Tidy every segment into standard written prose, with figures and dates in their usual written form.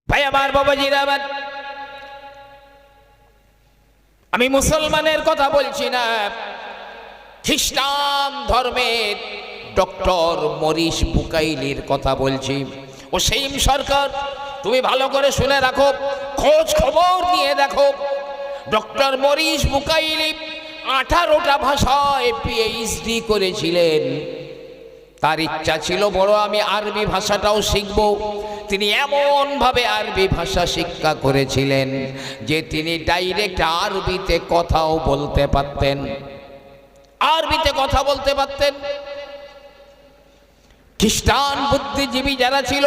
ভাই আমার, বাবাজিরা আমার, আমি মুসলমানের কথা বলছি না, খ্রিস্টান ধর্মের ডক্টর মরিস বুকাইলির কথা বলছি। ওসীম সরকার, তুমি ভালো করে শুনে রাখো, খোঁজ খবর নিয়ে দেখো। ডক্টর মরিস বুকাইলি 18টা ভাষায় পিএইচডি করেছিলেন। তার ইচ্ছা ছিল বড় আমি আরবি ভাষাটাও শিখব। তিনি এমন ভাবে আরবি ভাষা শিক্ষা করেছিলেন যে তিনি ডাইরেক্ট আরবিতে কথাও বলতে পারতেন, আরবিতে কথা বলতে পারতেন। খ্রিস্টান বুদ্ধিজীবী যারা ছিল,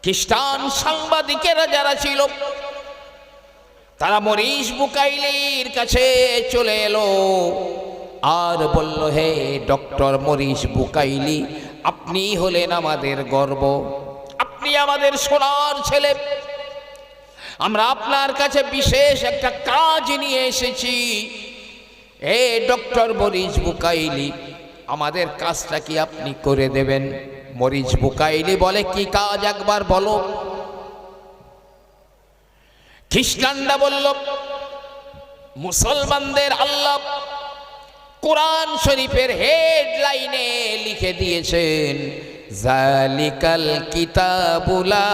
খ্রিস্টান সাংবাদিকেরা যারা ছিল, তারা মরিস বুকাইলির কাছে চলে এলো আর বলল, হে ডক্টর মরিস বুকাইলি, আপনি হলেন আমাদের গর্ব, আপনি আমাদের সোনার ছেলে। আমরা আপনার কাছে বিশেষ একটা কাজ নিয়ে এসেছি। হে ডক্টর মরিস বুকাইলি, আমাদের কাজটা কি আপনি করে দেবেন? মরিস বুকাইলি বলে, কি কাজ একবার বলো। খ্রিস্টানরা বলল, মুসলমানদের আল্লাহ কোরআন শরীফের হেডলাইনে লিখে দিয়েছেন, জালিকাল কিতাবুলা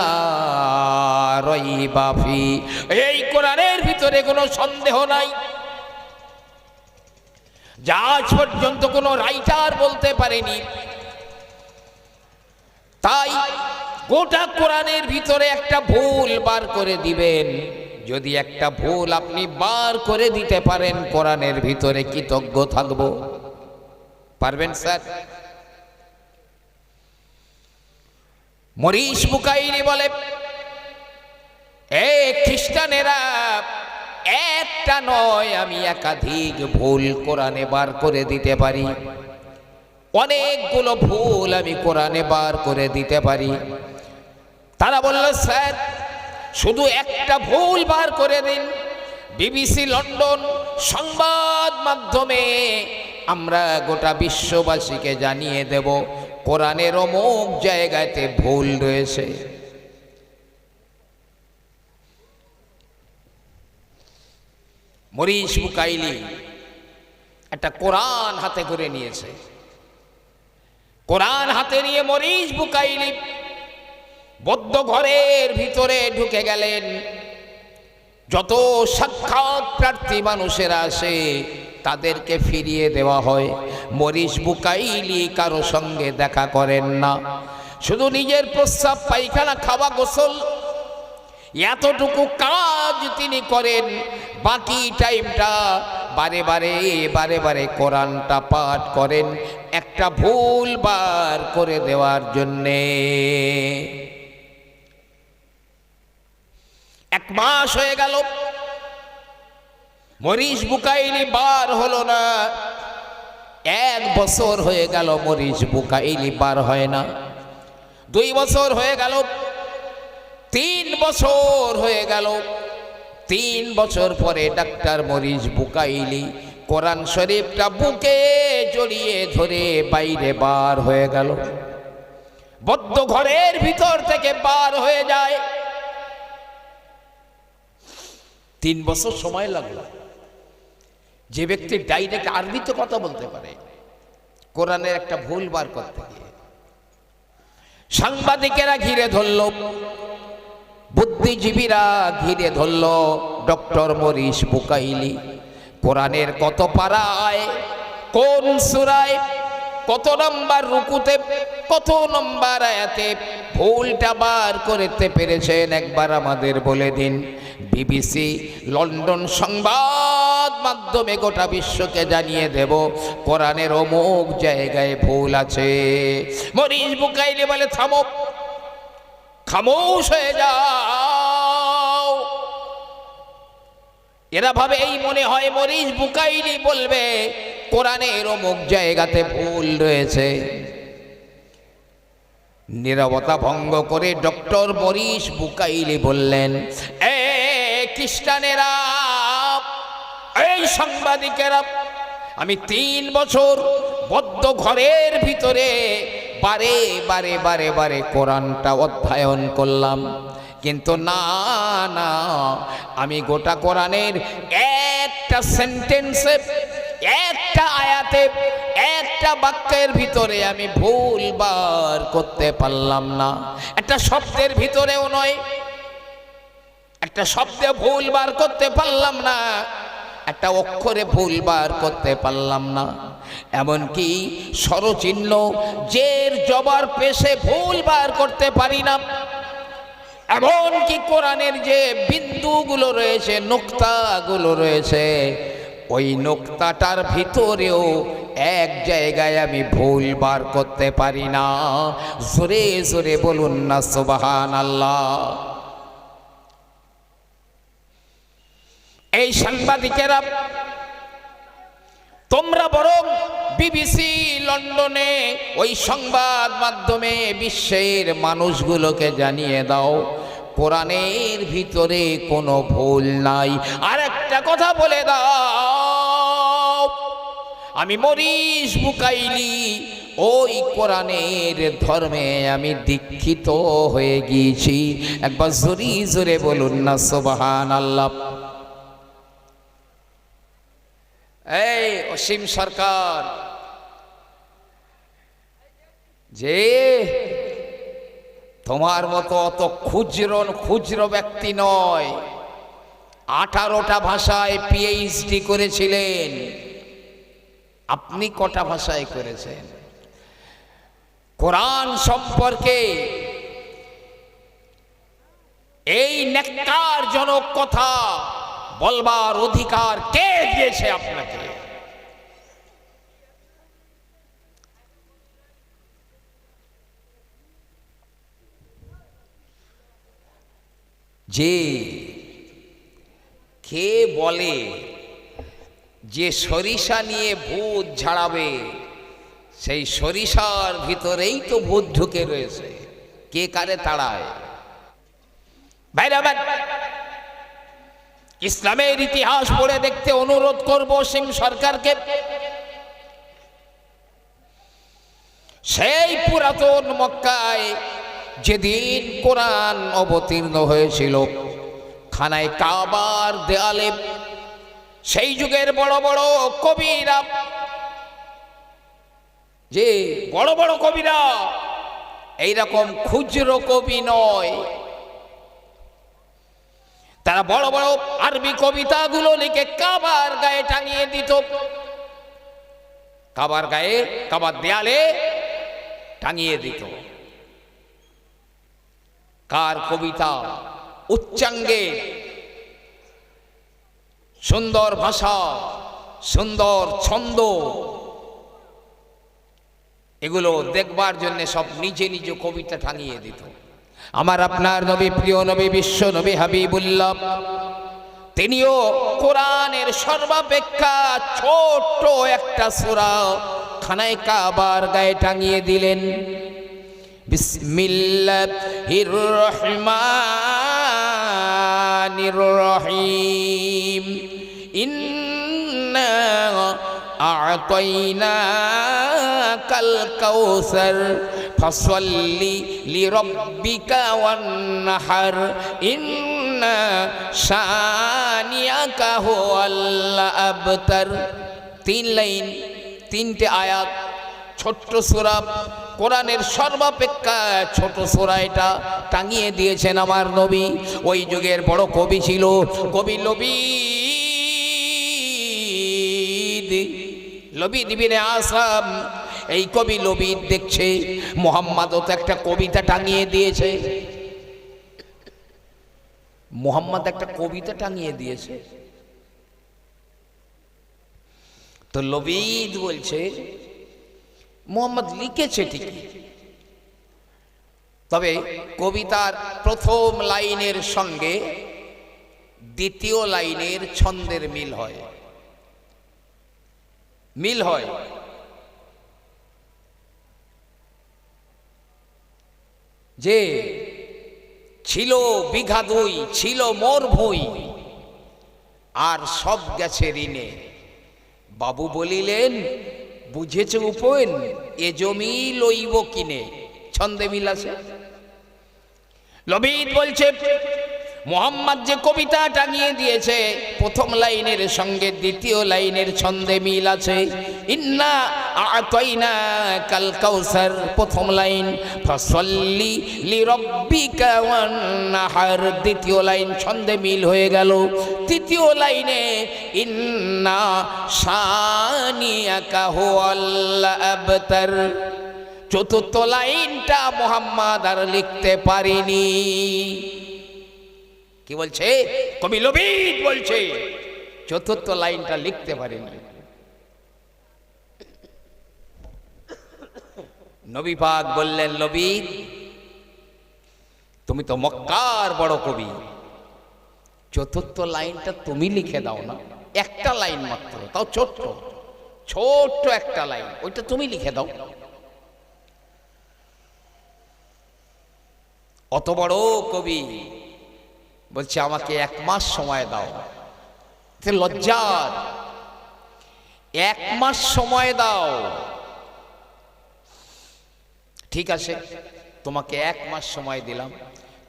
রাইবা ফি, এই কোরআনের ভিতরে কোনো সন্দেহ নাই। যা আজ পর্যন্ত কোনো রাইটার বলতে পারেনি। তাই গোটা কোরআনের ভিতরে একটা ভুল বার করে দিবেন। যদি একটা ভুল আপনি বার করে দিতে পারেন, কোরআনের ভিতরে কৃতজ্ঞ থাকব। পারবেন স্যার? মরিস বুকাইলি বলে, এই খ্রিস্টানেরা, একটা নয়, আমি একাধিক ভুল কোরআনে বার করে দিতে পারি, অনেকগুলো ভুল আমি কোরআনে বার করে দিতে পারি। তারা বলল, স্যার শুধু একটা ভুল বার করে দিন। বিবিসি লন্ডন সংবাদ মাধ্যমে আমরা গোটা বিশ্ববাসীকে জানিয়ে দেব কোরআনের অমুক জায়গাতে ভুল রয়েছে। মরিস বুকাইলি একটা কোরআন হাতে করে নিয়েছে। কোরআন হাতে নিয়ে মরিস বুকাইলি বদ্ধ ঘরের ভিতরে ঢুকে গেলেন। যত সাক্ষাৎ প্রার্থী মানুষেরা আসে তাদেরকে ফিরিয়ে দেওয়া হয়। মরিস বুকাইলি কারো সঙ্গে দেখা করেন না, শুধু নিজের প্রস্রাব পায়খানা খাওয়া গোসল এতটুকু কাজ তিনি করেন। বাকি টাইমটা বারে বারে কোরআনটা পাঠ করেন, একটা ভুল বার করে দেওয়ার জন্যে। 1 মাস হয়ে গেল, মরিস বুকাইলি বার হলো না। 1 বছর হয়ে গেল, মরিস বুকাইলি বার হয় না। 2 বছর হয়ে গেল, 3 বছর হয়ে গেল। 3 বছর পরে ডাক্তার মরিস বুকাইলি কোরআন শরীফটা বুকে জড়িয়ে ধরে বাইরে বার হয়ে গেল। বদ্ধ ঘরের ভিতর থেকে বার হয়ে যায়। 3 বছর সময় লাগলো। যে ব্যক্তি ডাইরেক্ট আরবিতে কথা বলতে পারে, কোরআনের একটা ভুল বার করতে গিয়ে সাংবাদিকেরা ঘিরে ধরল, বুদ্ধিজীবীরা ঘিরে ধরল ডক্টর মরিস বুকাইলি। কোরআনের কত পারায়, কোন সূরায়, কত নম্বর রুকুতে, কত নম্বর আয়াতে ভুলটা বার করতে পেরেছেন একবার আমাদের বলে দিন। বিবিসি লন্ডন সংবাদ মাধ্যমে গোটা বিশ্বকে জানিয়ে দেব কোরআনের অমুক জায়গায় ভুল আছে। মরিস বুকাইলি বলে, থামো, খামোশ হয়ে যাও। এরা ভাবে, এই মনে হয় মরিস বুকাইলি বলবে কোরআনের অমুক জায়গাতে ভুল রয়েছে। নীরবতা ভঙ্গ করে ডক্টর মরিস বুকাইলি বললেন, এ খ্রিস্টানেরা, এই সাংবাদিকেরা, আমি 3 বছর বদ্ধ ঘরের ভিতরে বারে বারে বারে বারে কোরআনটা অধ্যয়ন করলাম, কিন্তু না না, আমি গোটা কোরআনের একটা সেন্টেন্সে, একটা আয়াতে, একটা বাক্যের ভিতরে আমি ভুল বার করতে পারলাম না। একটা শব্দের ভিতরেও নয়, একটা শব্দে ভুল বার করতে পারলাম না, একটা অক্ষরে ভুল বার করতে পারলাম না। এমনকি স্বরচিহ্ন, জের জবর পেশে ভুল বার করতে পারি না। এমনকি কোরআনের যে বিন্দুগুলো রয়েছে, নুক্তাগুলো রয়েছে, ওই নুক্তাটার ভিতরেও এক জায়গায় আমি ভুল বার করতে পারি না। জোরে জোরে বলুন না সুবহানাল্লাহ। এই সাংবাদিকেরা, তোমরা বরং বিবিসি লন্ডনে ওই সংবাদ মাধ্যমে বিশ্বের মানুষগুলোকে জানিয়ে দাও কোরআনের ভিতরে কোনো ভুল নাই। আর একটা কথা বলে দাও, আমি মরিস বুকাইলি ওই কোরআনের ধর্মে আমি দীক্ষিত হয়ে গিয়েছি। একবার জোরে জোরে বলুন না সুবহানাল্লাহ। এই অসীম সরকার যে তোমার মতো অত খুচরো ব্যক্তি নয়, 18টা ভাষায় পিএইচডি করেছিলেন। আপনি কটা ভাষায় করেছেন? কোরআন সম্পর্কে এই ন্যাক্কারজনক কথা বলবার অধিকার কে দিয়েছে আপনাকে? যে কে বলে যে সরিষা নিয়ে ভূত ঝাড়াবে, সেই সরিষার ভিতরেই তো ভূত ঢুকে রয়েছে। কে কারে তাড়ায়? ভাইরা, ইসলামের ইতিহাস পড়ে দেখতে অনুরোধ করব অসীম সরকারকে। সেই পুরাতন মক্কায় যেদিন কোরআন অবতীর্ণ হয়েছিল, খানায় কাবার দেয়ালে সেই যুগের বড় বড় কবিরা, যে বড় বড় কবিরা, এইরকম খুচরো কবি নয়, তারা বড় বড় আরবি কবিতাগুলো লিখে কাবার গায়ে টাঙিয়ে দিত। কাবার গায়ে, কাবার দেয়ালে টাঙিয়ে দিত। কার কবিতা, উচ্চাঙ্গে, সুন্দর ভাষা, সুন্দর ছন্দ, এগুলো দেখবার জন্য সব নিজে নিজ কবিতা টাঙিয়ে দিত। আমার আপনার নবী, প্রিয় নবী, বিশ্ব নবী হাবিবুল্লাহ, তিনিও কোরআনের সর্বাপেক্ষা ছোট্ট একটা সূরা খানায় কাবার গায়ে টাঙিয়ে দিলেন। বিসমিল্লাহির রহমানির রহিম, ইন্না আ'তাইনাকাল কাউসার ফাসাল্লি লিরাব্বিকা ওয়ানহার, ইন্না শানিয়াকা হুয়াল আবতার। 3 লাইন, 3টে আয়াত, ছোট্ট সূরা, কোরআনের সর্বাপেক্ষা ছোট সূরা, এটা টাঙিয়ে দিয়েছেন আমার নবী। ওই যুগের বড় কবি ছিল কবি লবিদ ইবনে আসাম। এই কবি লবিদ দেখছে মুহাম্মদও তো একটা কবিতা টাঙিয়ে দিয়েছে, মুহাম্মদ একটা কবিতা টাঙিয়ে দিয়েছে। তো লবিদ বলছে মুহাম্মদ লিখেছে ঠিকই, তবে কবিতার প্রথম লাইনের সঙ্গে দ্বিতীয় লাইনের ছন্দের মিল হয়। যে ছিল বিঘা 2, ছিল মোর ভুঁই, আর সব গেছে ঋণে। বাবু বলিলেন বুঝেছে উপেন, এ জমি লইব কিনে, ছন্দে মিল আছে। লবিদ বলছে মোহাম্মদ যে কবিতা টাঙিয়ে দিয়েছে প্রথম লাইনের সঙ্গে দ্বিতীয় লাইনের ছন্দে মিল আছে। ইন্না আতাইনা কাল কাউসার প্রথম লাইন, ফাসাল্লি লিরাব্বিকা ওয়ানহার দ্বিতীয় লাইন ছন্দে মিল হয়ে গেল। তৃতীয় লাইনে ইন্না শানিয়াকা হুয়াল আবতার, চতুর্থ লাইনটা মোহাম্মদ আর লিখতে পারিনি। কি বলছে কবি লবিদ? বলছে চতুর্থ লাইনটা লিখতে পারিনি। নবী পাক বললেন, লবিদ তুমি তো মক্কার বড় কবি, চতুর্থ লাইনটা তুমি লিখে দাও না, একটা লাইন মাত্র, তাও ছোট্ট ছোট্ট একটা লাইন, ওইটা তুমি লিখে দাও। অত বড় কবি বলছে আমাকে 1 মাস সময় দাও। লজ্জার, 1 মাস সময় দাও। ঠিক আছে, তোমাকে 1 মাস সময় দিলাম,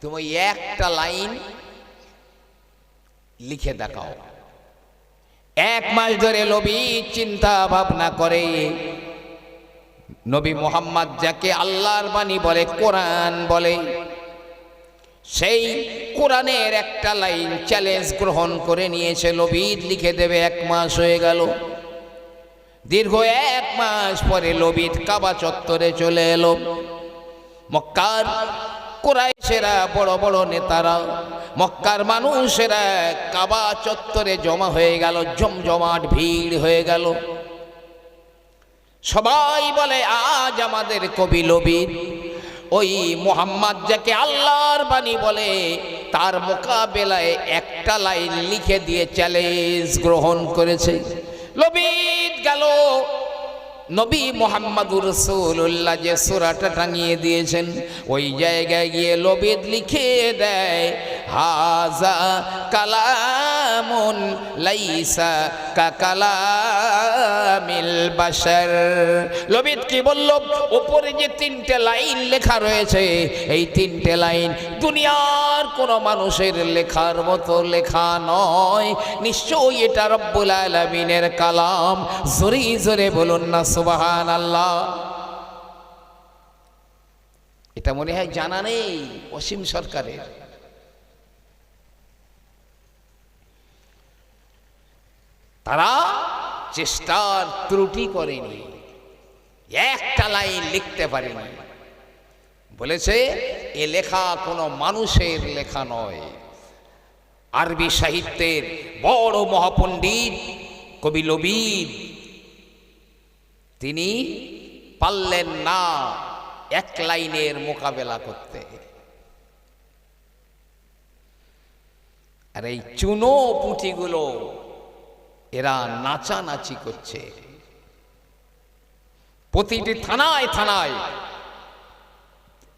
তুমি একটা লাইন লিখে দেখাও। 1 মাস ধরে নবী চিন্তা ভাবনা করে। নবী মুহাম্মদ যাকে আল্লাহর বাণী বলে, কোরআন বলে, সেই কোরআনের একটা লাইন চ্যালেঞ্জ গ্রহণ করে নিয়েছে, লবিদ লিখে দেবে। 1 মাস হয়ে গেল। দীর্ঘ 1 মাস পরে লবিদ কাবা চত্বরে চলে এলো। মক্কার কুরাইশেরা, বড় বড় নেতারা, মক্কার মানুষেরা কাবা চত্বরে জমা হয়ে গেল, জমজমাট ভিড় হয়ে গেল। সবাই বলে আজ আমাদের কবি লবিদ ওই মুহাম্মদ যাকে আল্লাহর বাণী বলে তার মোকাবেলায় একটা লাইন লিখে দিয়ে চ্যালেঞ্জ গ্রহণ করেছে। লবিদ গেল, নবী মুহাম্মদুর রাসূলুল্লাহ যে সূরাটা টাঙিয়ে দিয়েছেন ওই জায়গায় গিয়ে লবিদ লিখে দেয়, হাযা কালামুন লাইসা কাকালামিল বাশার। লবিদ কি বলল? উপরে যে 3টে লাইন লেখা রয়েছে, এই 3টে লাইন দুনিয়ার কোনো মানুষের লেখার মতো লেখা নয়, নিশ্চয়ই এটা রব্বুল আলামিনের কালাম। জোরে জোরে বলুন না সুবহানাল্লাহ। এটা মনে হয় জানা নেই অসীম সরকারের। তারা চেষ্টার ত্রুটি করেনি, একটা লাইন লিখতে পারেনি। বলেছে এ লেখা কোনো মানুষের লেখা নয়। আরবি সাহিত্যের বড় মহাপণ্ডিত কবি লবিদ, তিনি পারলেন না 1 লাইনের মোকাবেলা করতে। আর এই চুনো পুঁটিগুলো এরা নাচানাচি করছে। প্রতিটি থানায় থানায়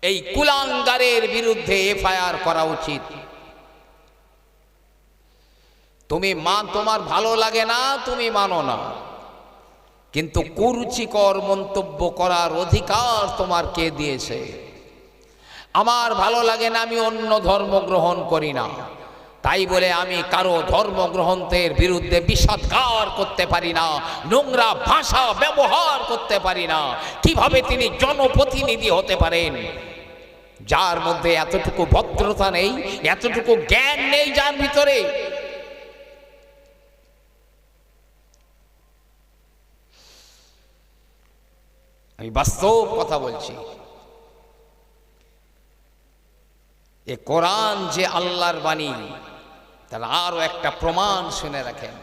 এই কুলাঙ্গারের বিরুদ্ধে এফআইআর করা উচিত। তুমি তোমার ভালো লাগে না, তুমি মানো না, কিন্তু কুরুচিকর মন্তব্য করার অধিকার তোমার কে দিয়েছে? আমার ভালো লাগে না, আমি অন্য ধর্ম গ্রহণ করি না, তাই বলে আমি কারো ধর্মগ্রন্থের বিরুদ্ধে বিষাদগার করতে পারি না, নোংরা ভাষা ব্যবহার করতে পারি না। কিভাবে তিনি জনপ্রতিনিধি হতে পারেন যার মধ্যে এতটুকু ভদ্রতা নেই, এতটুকু জ্ঞান নেই যার ভিতরে? আমি বাস্তব কথা বলছি। এ কোরআন যে আল্লাহর বাণী, তার আরো একটা প্রমাণ শুনে রাখেন।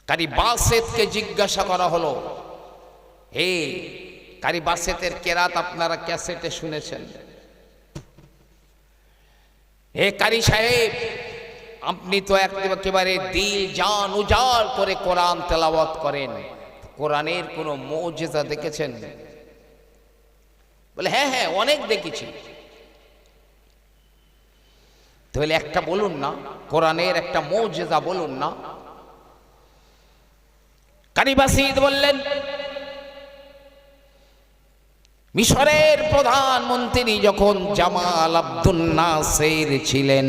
কারি বাসেতকে জিজ্ঞাসা করা হলো, হে কারি বাসেতের কেরাত আপনারা ক্যাসেটে শুনেছেন? হে কারি সাহেব, আপনি তো একেবারে দিল জান উজাড় করে কোরআন তেলাওয়াত করেন, কোরআনের কোনো মুজিজা দেখেছেন? বলে হ্যাঁ হ্যাঁ অনেক দেখেছি। তাহলে একটা বলুন না, কোরআনের একটা মুজিজা বলুন না। কারি বাসিদ বললেন, মিশরের প্রধানমন্ত্রী যখন জামাল আব্দুল নাসের ছিলেন,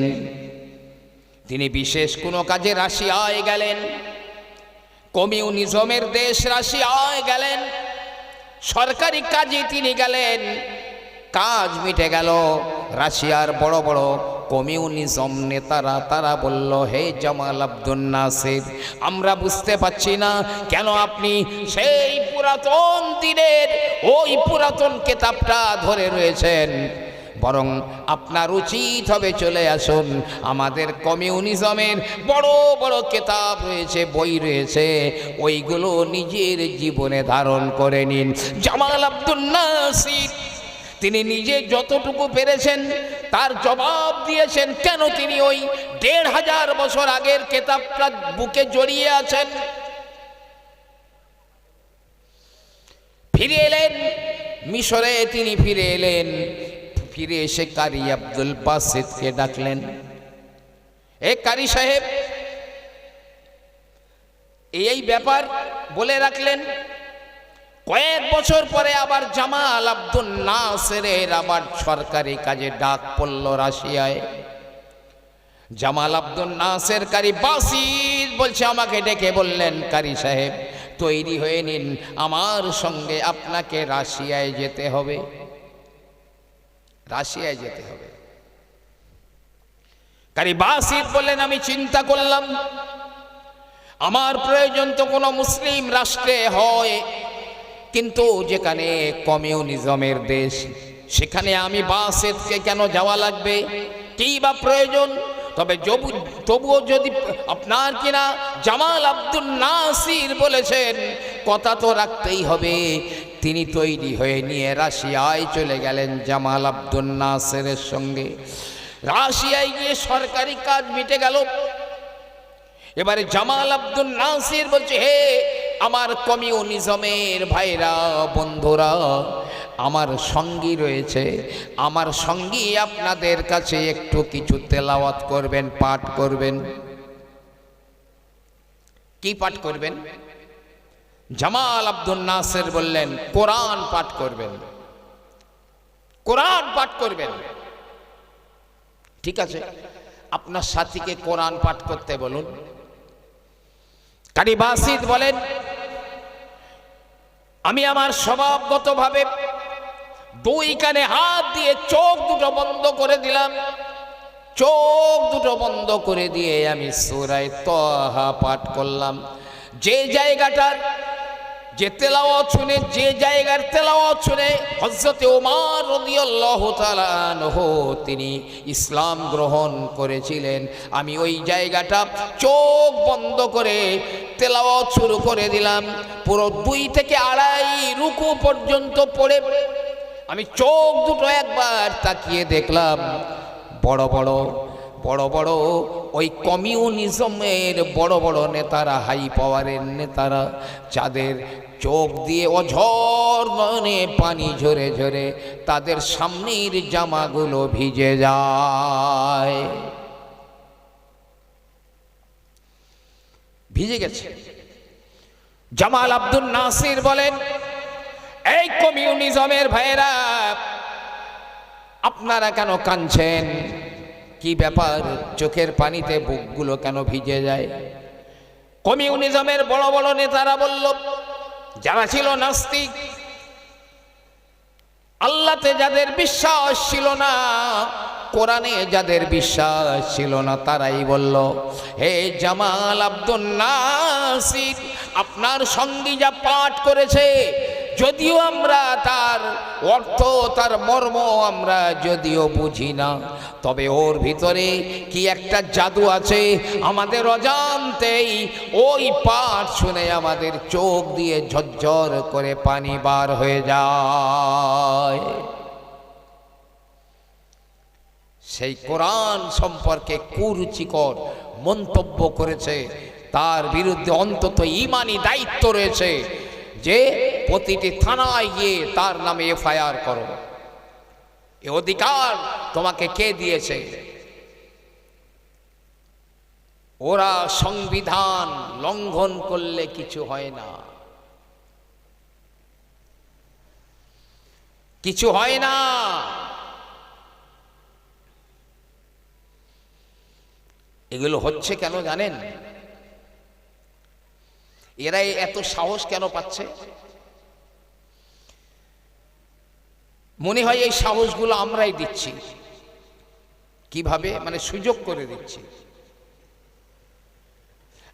তিনি বিশেষ কোনো কাজে রাশিয়ায় গেলেন, কমিউনিজমের দেশ রাশিয়ায় গেলেন, সরকারি কাজে তিনি গেলেন, কাজ মিটে গেল। রাশিয়ার বড় বড় কমিউনিজম নেতারা তারা বলল, হে জামাল আব্দুল নাসের, আমরা বুঝতে পারছি না কেন আপনি সেই পুরাতন দিনের ওই পুরাতন কেতাবটা ধরে রয়েছেন, বরং আপনার উচিত হবে চলে আসুন, আমাদের কমিউনিজমের বড় বড় কেতাব রয়েছে, বই রয়েছে, ওইগুলো নিজের জীবনে ধারণ করে নিন। জামাল আব্দুল নাসির তিনি নিজে যতটুকু পেরেছেন তার জবাব দিয়েছেন, কেন তিনি ওই ১৫০০ বছর আগের কেতাবটা বুকে জড়িয়ে আছেন। ফিরে এলেন মিশরে, তিনি ফিরে এলেন, ফিরে এসে কারি আব্দুল বাসিতকে ডাকলেন, এ কারি সাহেব, এই ব্যাপার বলে রাখলেন। কয়েক বছর পরে আবার জামাল আব্দুল নাসেরের আবার সরকারি কাজে ডাক পড়ল রাশিয়ায়। জামাল আব্দুল নাসের কারি বাসিত বলছে, আমাকে ডেকে বললেন, কারি সাহেব তৈরি হয়ে নিন, আমার সঙ্গে আপনাকে রাশিয়ায় যেতে হবে, রাশিয়ায় যেতে হবে। কারি বাসিত বললেন, আমি চিন্তা করলাম আমার প্রয়োজন তো কোনো মুসলিম রাষ্ট্রে হয়, কিন্তু যেখানে কমিউনিজমের দেশ সেখানে আমি বাসিতকে কেন যাওয়া লাগবে, কি বা প্রয়োজন? তবে তবুও যদি আপনার কিনা জামাল আব্দুল নাসির বলেছেন, কথা তো রাখতেই হবে। তিনি তৈরি হয়ে নিয়ে রাশিয়ায় চলে গেলেন জামাল আব্দুল নাসেরের সঙ্গে। রাশিয়ায় গিয়ে সরকারি কাজ মিটে গেল। এবারে জামাল আব্দুল নাসির বলছে, হে আমার কমিউনিজমের ভাইরা, বন্ধুরা, আমার সঙ্গী রয়েছে, আমার সঙ্গী আপনাদের কাছে একটু কিছু তেলাওয়াত করবেন, পাঠ করবেন। কি পাঠ করবেন? জামাল আব্দুল নাসের বললেন, কোরআন পাঠ করবেন, কোরআন পাঠ করবেন। ঠিক আছে, আপনার সাথীকে কোরআন পাঠ করতে বলুন। কারি বাসিত বলেন, আমি আমার স্বভাবগতভাবে দুই কানে হাত দিয়ে চোখ দুটো বন্ধ করে দিলাম, চোখ দুটো বন্ধ করে দিয়ে আমি সূরা তাহা পাঠ করলাম। যে জায়গাটার যে তেলাওয়াত শুনে, যে জায়গার তেলাওয়াত শুনে হযরত ওমর রাদিয়াল্লাহু তাআলা আনহু তিনি ইসলাম গ্রহণ করেছিলেন, আমি ওই জায়গাটা চোখ বন্ধ করে তেলাওয়াত শুরু করে দিলাম। পুরো ২ থেকে ২.৫ রুকু পর্যন্ত পড়ে আমি চোখ দুটো একবার তাকিয়ে দেখলাম, বড় বড় ওই কমিউনিজমের বড় বড় নেতারা, হাই পাওয়ারের নেতারা, যাদের চোখ দিয়ে অঝর নয়নে পানি ঝরে ঝরে তাদের সামনের জামাগুলো ভিজে যায়, ভিজে গেছে। জামাল আব্দুল নাসির বলেন, এই কমিউনিজমের ভাইয়েরা, আপনারা কেন কাঁদছেন? কি ব্যাপার? চোখের পানিতে বুকগুলো কেন ভিজে যায়? কমিউনিজমের বড় বড় নেতারা বলল, যারা ছিল নাস্তিক, আল্লাহতে যাদের বিশ্বাস ছিল না, কোরআনে যাদের বিশ্বাস ছিল না, তারাই বলল, হে জামাল আব্দুল নাসির, আপনার সঙ্গী যা পাঠ করেছে, যদিও আমরা তার অর্থ, তার মর্ম আমরা যদিও বুঝি না, তবে ওর ভিতরে কি একটা জাদু আছে, আমাদের অজান্তেই ওই পাঠ শুনে আমাদের চোখ দিয়ে ঝরঝর করে পানি বার হয়ে যায়। সেই কোরআন সম্পর্কে কুরুচিকর মন্তব্য করেছে, তার বিরুদ্ধে অন্তত ঈমানি দায়িত্ব রয়েছে যে প্রতিটি থানায় গিয়ে তার নামে এফআইআর করো। এ অধিকার তোমাকে কে দিয়েছে? ওরা সংবিধান লঙ্ঘন করলে কিছু হয় না, কিছু হয় না। এগুলো হচ্ছে কেন জানেন? এরা এত সাহস কেন পাচ্ছে? মনে হয় এই সাহসগুলো আমরাই দিচ্ছি। কিভাবে? মানে সুযোগ করে দিচ্ছি।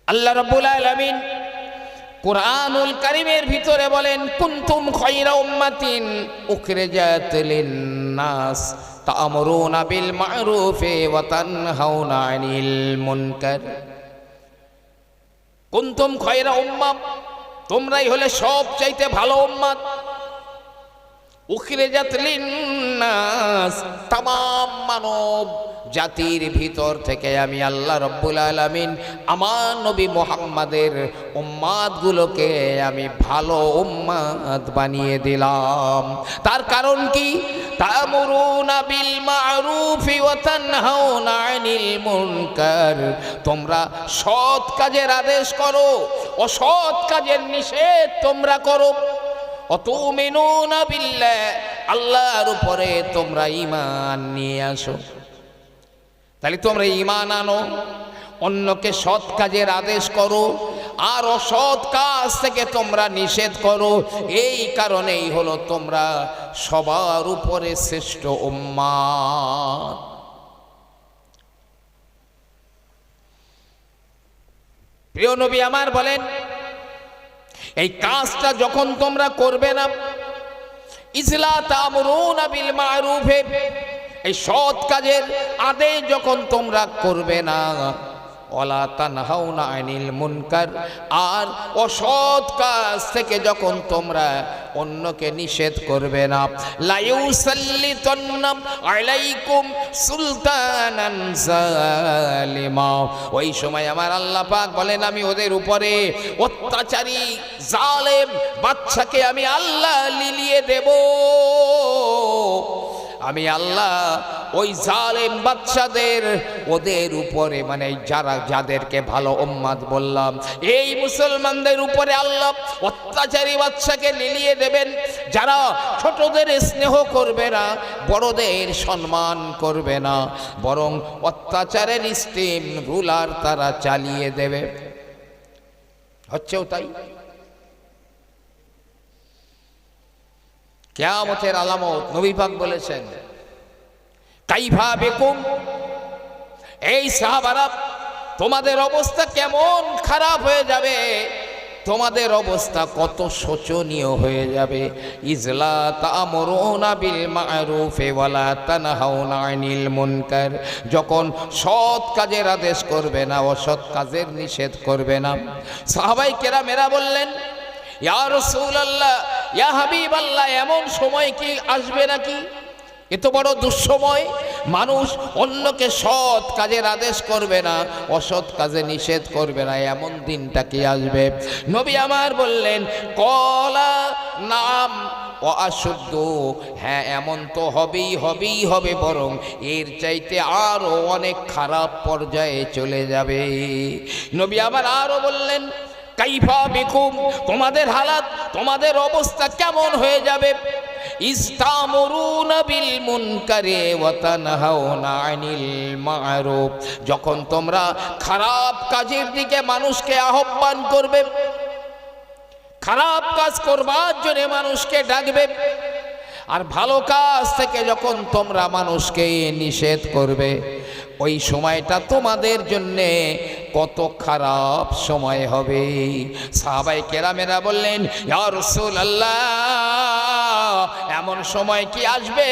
আল্লাহ রাব্বুল আলামিন কুরআনুল কারীমের ভিতরে বলেন, কুনতুম খায়রা উম্মাতিন উখরিজাত লিন-নাস তা'মুরুনা বিল মা'রুফি ওয়া তানহাউনা আনিল মুনকার। কুনতুম খায়রা উম্মাহ, তোমরাই হলে সবচাইতে ভালো উম্মত। উখরিজাত লিন-নাস, তামাম মানব জাতির ভিতর থেকে আমি আল্লাহ রাব্বুল আলামিন আমার নবী মুহাম্মাদের উম্মাতগুলোকে আমি ভালো উম্মাত বানিয়ে দিলাম। তার কারণ কি? তা'মুরুনা বিল মা'রুফি ওয়া তানহাউনা আনিল মুনকার, তোমরা সৎ কাজের আদেশ করো, অসৎ কাজের নিষেধ তোমরা করো। অতুমিনুনা বিল্লাহ, আল্লাহর উপরে তোমরা ঈমান নিয়ে আসো। তাহলে তোমরা ঈমান আনো, অন্যকে সৎ কাজের আদেশ করো, আর অসৎ কাজ থেকে তোমরা নিষেধ করো। এই কারণেই হলো তোমরা সবার উপরে শ্রেষ্ঠ উম্মাত। প্রিয় নবী আমার বলেন, এই কাজটা যখন তোমরা করবে না, ইজলা তা'মুরুনা বিল মা'রুফে, এই সৎ কাজের আদেশ যখন তোমরা করবে না, ওয়ালা তানহাউনা আনিল মুনকার, আর অসৎ কাজ থেকে যখন তোমরা অন্যকে নিষেধ করবে না, লা ইউসাল্লিতান্না আলাইকুম সুলতানান জালিমা, ওই সময় আমার আল্লাহ পাক বলেন আমি ওদের উপরে অত্যাচারী জালেম বাদশাকে আমি আল্লাহ লিলিয়ে দেব। আমি আল্লাহ ওই জালেম বাদশাদের ওদের উপরে, মানে যাদেরকে ভালো উম্মাত বললাম, এই মুসলমানদের উপরে আল্লাহ অত্যাচারী বাদশাকে লিলিয়ে দেবেন, যারা ছোটদের স্নেহ করবে না, বড়দের সম্মান করবে না, বরং অত্যাচারের স্টিম রুলার তারা চালিয়ে দেবে। হচ্ছেও তাই। কিয়ামতের আলামত নবী পাক বলেছেন, কাইফা বিকুম, এই সাহাবারা তোমাদের অবস্থা কেমন খারাপ হয়ে যাবে, তোমাদের অবস্থা কত শোচনীয় হয়ে যাবে। ইজলা তা'মুরুনা বিল মা'রুফি ওয়া লা তানহাউনা আনিল মুনকার, যখন সৎ কাজের আদেশ করবে না, অসৎ কাজের নিষেধ করবে না। সাহাবায়ে কেরামেরা বললেন, ইয়া রাসূলুল্লাহ, ইয়া হাবিবাল্লাহ, এমন সময় কি আসবে নাকি? এত বড় দুঃসময়, মানুষ অন্যকে সৎ কাজের আদেশ করবে না, অসৎ কাজে নিষেধ করবে না, এমন দিনটা কি আসবে? নবী আমার বললেন, কলা নাম ও আশুদ্ধ, হ্যাঁ এমন তো হবেই হবে, বরং এর চাইতে আরো অনেক খারাপ পর্যায়ে চলে যাবে। নবী আবার আরো বললেন, কাইফা বিকুম, তোমাদের হালাত, তোমাদের অবস্থা কেমন হয়ে যাবে? ইস্তামুরুনা বিল মুনকারি ওয়া তানহাউনা আনিল মা'রুফ, যখন তোমরা খারাপ কাজের দিকে মানুষকে আহ্বান করবে, খারাপ কাজ করবার জন্য মানুষকে ডাকবে, আর ভালো কাজ থেকে যখন তোমরা মানুষকে নিষেধ করবে, ওই সময়টা তোমাদের জন্যে কত খারাপ সময় হবে। সাহাবায়ে কেরামেরা বললেন, ইয়া রাসূলুল্লাহ, এমন সময় কি আসবে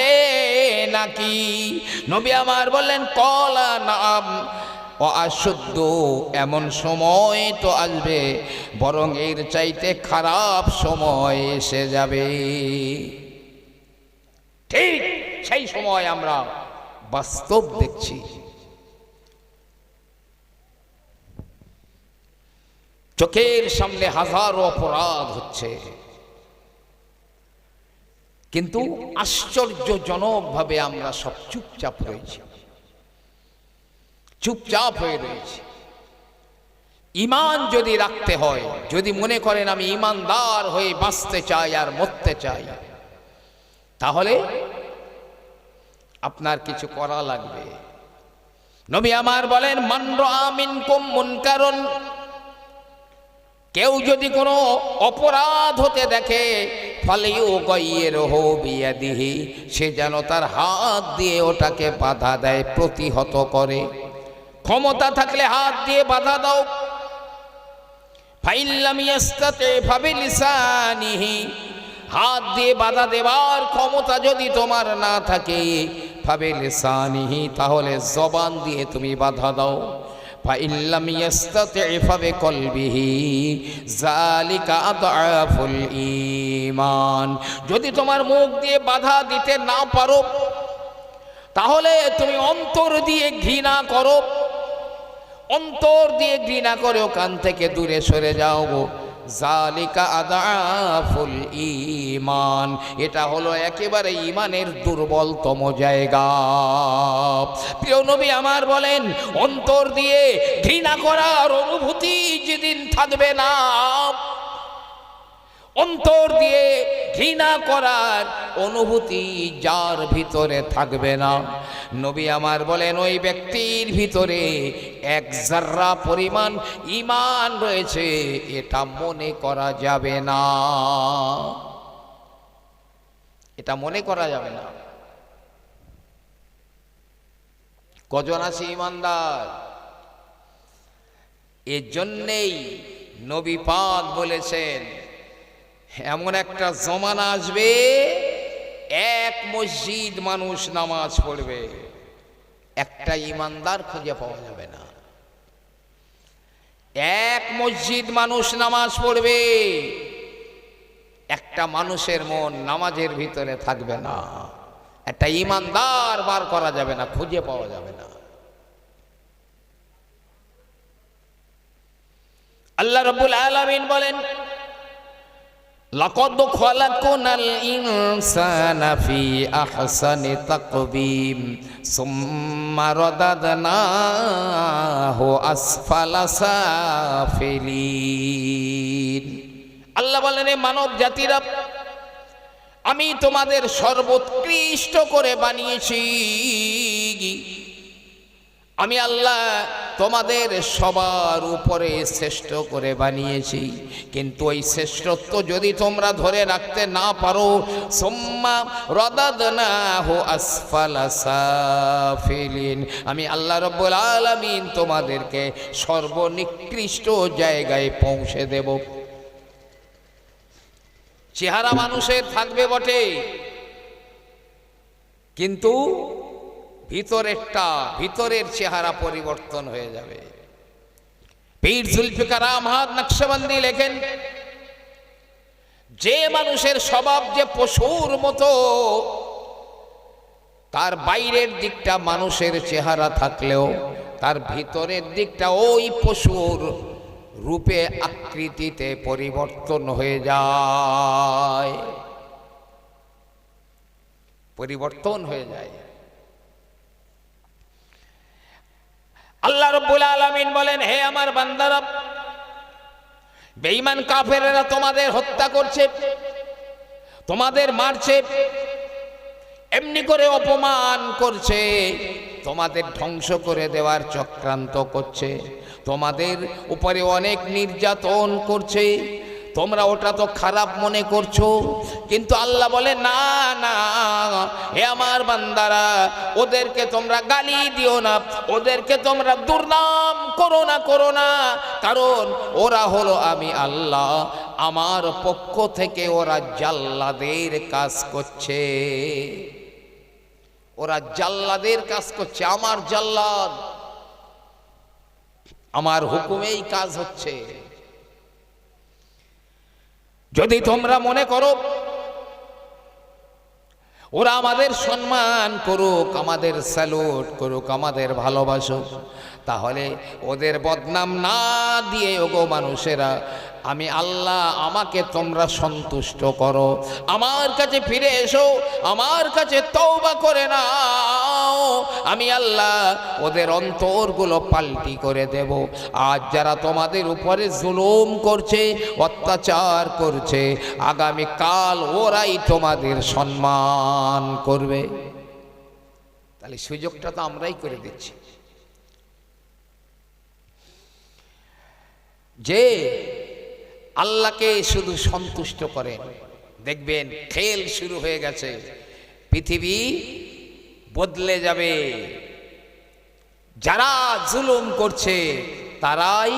নাকি? নবী আমার বললেন, কলা নাম ও আশুদ্ধ, এমন সময় তো আসবে, বরং এর চাইতে খারাপ সময় এসে যাবে। ঠিক সেই সময় আমরা বাস্তব দেখছি। চোখের সামনে হাজারো অপরাধ হচ্ছে, কিন্তু আশ্চর্যজনকভাবে আমরা সব চুপচাপ রয়েছি, চুপচাপ হয়ে রয়েছি। ঈমান যদি রাখতে হয়, যদি মনে করেন আমি ঈমানদার হয়ে বাঁচতে চাই আর মরতে চাই, তাহলে আপনার কিছু করা লাগবে। নবী আমার বলেন, মান রাআ মিনকুম মুনকারুন, কেউ যদি কোনো অপরাধ হতে দেখে, ফালিয়ুগাইয়িরহু বিয়াদিহি, সে যেন তার হাত দিয়ে ওটাকে বাধা দেয়, প্রতিহত করে। ক্ষমতা থাকলে হাত দিয়ে বাধা দাও। ফাইন লাম ইয়াস্তাতি ফাবিলিসানিহি, হাত দিয়ে বাধা দেবার ক্ষমতা যদি তোমার না থাকে, ফাবিলিসানিহি, তাহলে জবান দিয়ে তুমি বাধা দাও। ফাইন লাম ইয়াস্তাতি ফাবিকলবিহি, যালিকা আদআফুল ঈমান, যদি তোমার মুখ দিয়ে বাধা দিতে না পারো, তাহলে তুমি অন্তর দিয়ে ঘৃণা করো, অন্তর দিয়ে ঘৃণা করে ওখান থেকে দূরে সরে যাও। যালিকা আদআফুল ঈমান, এটা হলো একেবারে ঈমানের দুর্বলতম জায়গা। প্রিয় নবী আমার বলেন, অন্তর দিয়ে ঘৃণা করার অনুভূতি যেদিন থাকবে না, অন্তর দিয়ে ঘৃণা করার অনুভূতি যার ভিতরে থাকবে না, নবী আমার বলেন ওই ব্যক্তির ভিতরে এক যাররা পরিমাণ ঈমান রয়েছে, এটা মনে করা যাবে না, এটা মনে করা যাবে না। কজন আছে ঈমানদার? এর জন্যেই নবী পাক বলেছেন, এমন একটা জমানা আসবে, এক মসজিদ মানুষ নামাজ পড়বে, একটা ঈমানদার খুঁজে পাওয়া যাবে না। এক মসজিদ মানুষ নামাজ পড়বে, একটা মানুষের মন নামাজের ভিতরে থাকবে না, একটা ঈমানদার বার করা যাবে না, খুঁজে পাওয়া যাবে না। আল্লাহ রাব্বুল আলামিন বলেন, লাকাদ খালাকনাল ইনসানা ফি আহসানি তাকবীম সুম্মা রাদাদনাহু আসফালা সাফিলিন। আল্লাহ বলেন, মানব জাতিরা, আমি তোমাদের সর্বোৎকৃষ্ট করে বানিয়েছি, আমি আল্লাহ তোমাদের সবার উপরে শ্রেষ্ঠ করে বানিয়েছি, কিন্তু ওই শ্রেষ্ঠত্ব যদি তোমরা ধরে রাখতে না পারো, সুম্মা রাদাদনাহু আসফালা সাফিলিন, আমি আল্লাহ রাব্বুল আলামিন তোমাদেরকে সর্বনিকৃষ্ট জায়গায় পৌঁছে দেব। চেহারা মানুষের থাকবে বটে, কিন্তু ভিতরের চেহারা পরিবর্তন হয়ে যাবে। পীর জুলফিকার আহমদ নকশবন্দি লেখেন, যে মানুষের স্বভাব যে পশুর মতো, তার বাইরের দিকটা মানুষের চেহারা থাকলেও তার ভিতরের দিকটা ওই পশুর রূপে আকৃতিতে পরিবর্তন হয়ে যায়, পরিবর্তন হয়ে যায়। আল্লাহ রাব্বুল আলামিন বলেন, হে আমার বান্দারা, বেঈমান কাফেরেরা তোমাদের হত্যা করছে, তোমাদের মারছে, এমনি করে অপমান করছে, তোমাদের ধ্বংস করে দেওয়ার চক্রান্ত করছে, তোমাদের উপরে অনেক নির্যাতন করছে, তোমরা ওটা তো খারাপ মনে করছো, কিন্তু আল্লাহ বলে না না, হে আমার বান্দারা, ওদেরকে তোমরা গালি দিও না, ওদেরকে তোমরা দুর্নাম করো না, কারণ ওরা হলো আমি আল্লাহ, আমার পক্ষ থেকে ওরা জাল্লাদের কাজ করছে, ওরা জাল্লাদের কাজ করছে, আমার জাল্লাদ, আমার হুকুমেই কাজ হচ্ছে। যদি তোমরা মনে করো ওরা আমাদের সম্মান করুক, আমাদের স্যালুট করুক, আমাদের ভালোবাসুক, তাহলে ওদের বদনাম না দিয়ে ওগো মানুষেরা, আমি আল্লাহ, আমাকে তোমরা সন্তুষ্ট করো, আমার কাছে ফিরে এসো, আমার কাছে তওবা করে নাও, আমি আল্লাহ ওদের অন্তরগুলো পাল্টি করে দেব। আজ যারা তোমাদের উপরে জুলুম করছে, অত্যাচার করছে, আগামী কাল ওরাই তোমাদের সম্মান করবে। তাহলে সুযোগটা তো আমরাই করে দিচ্ছি। যে আল্লাহকে শুধু সন্তুষ্ট করেন, দেখবেন খেল শুরু হয়ে গেছে, পৃথিবী বদলে যাবে। যারা জুলুম করছে তারাই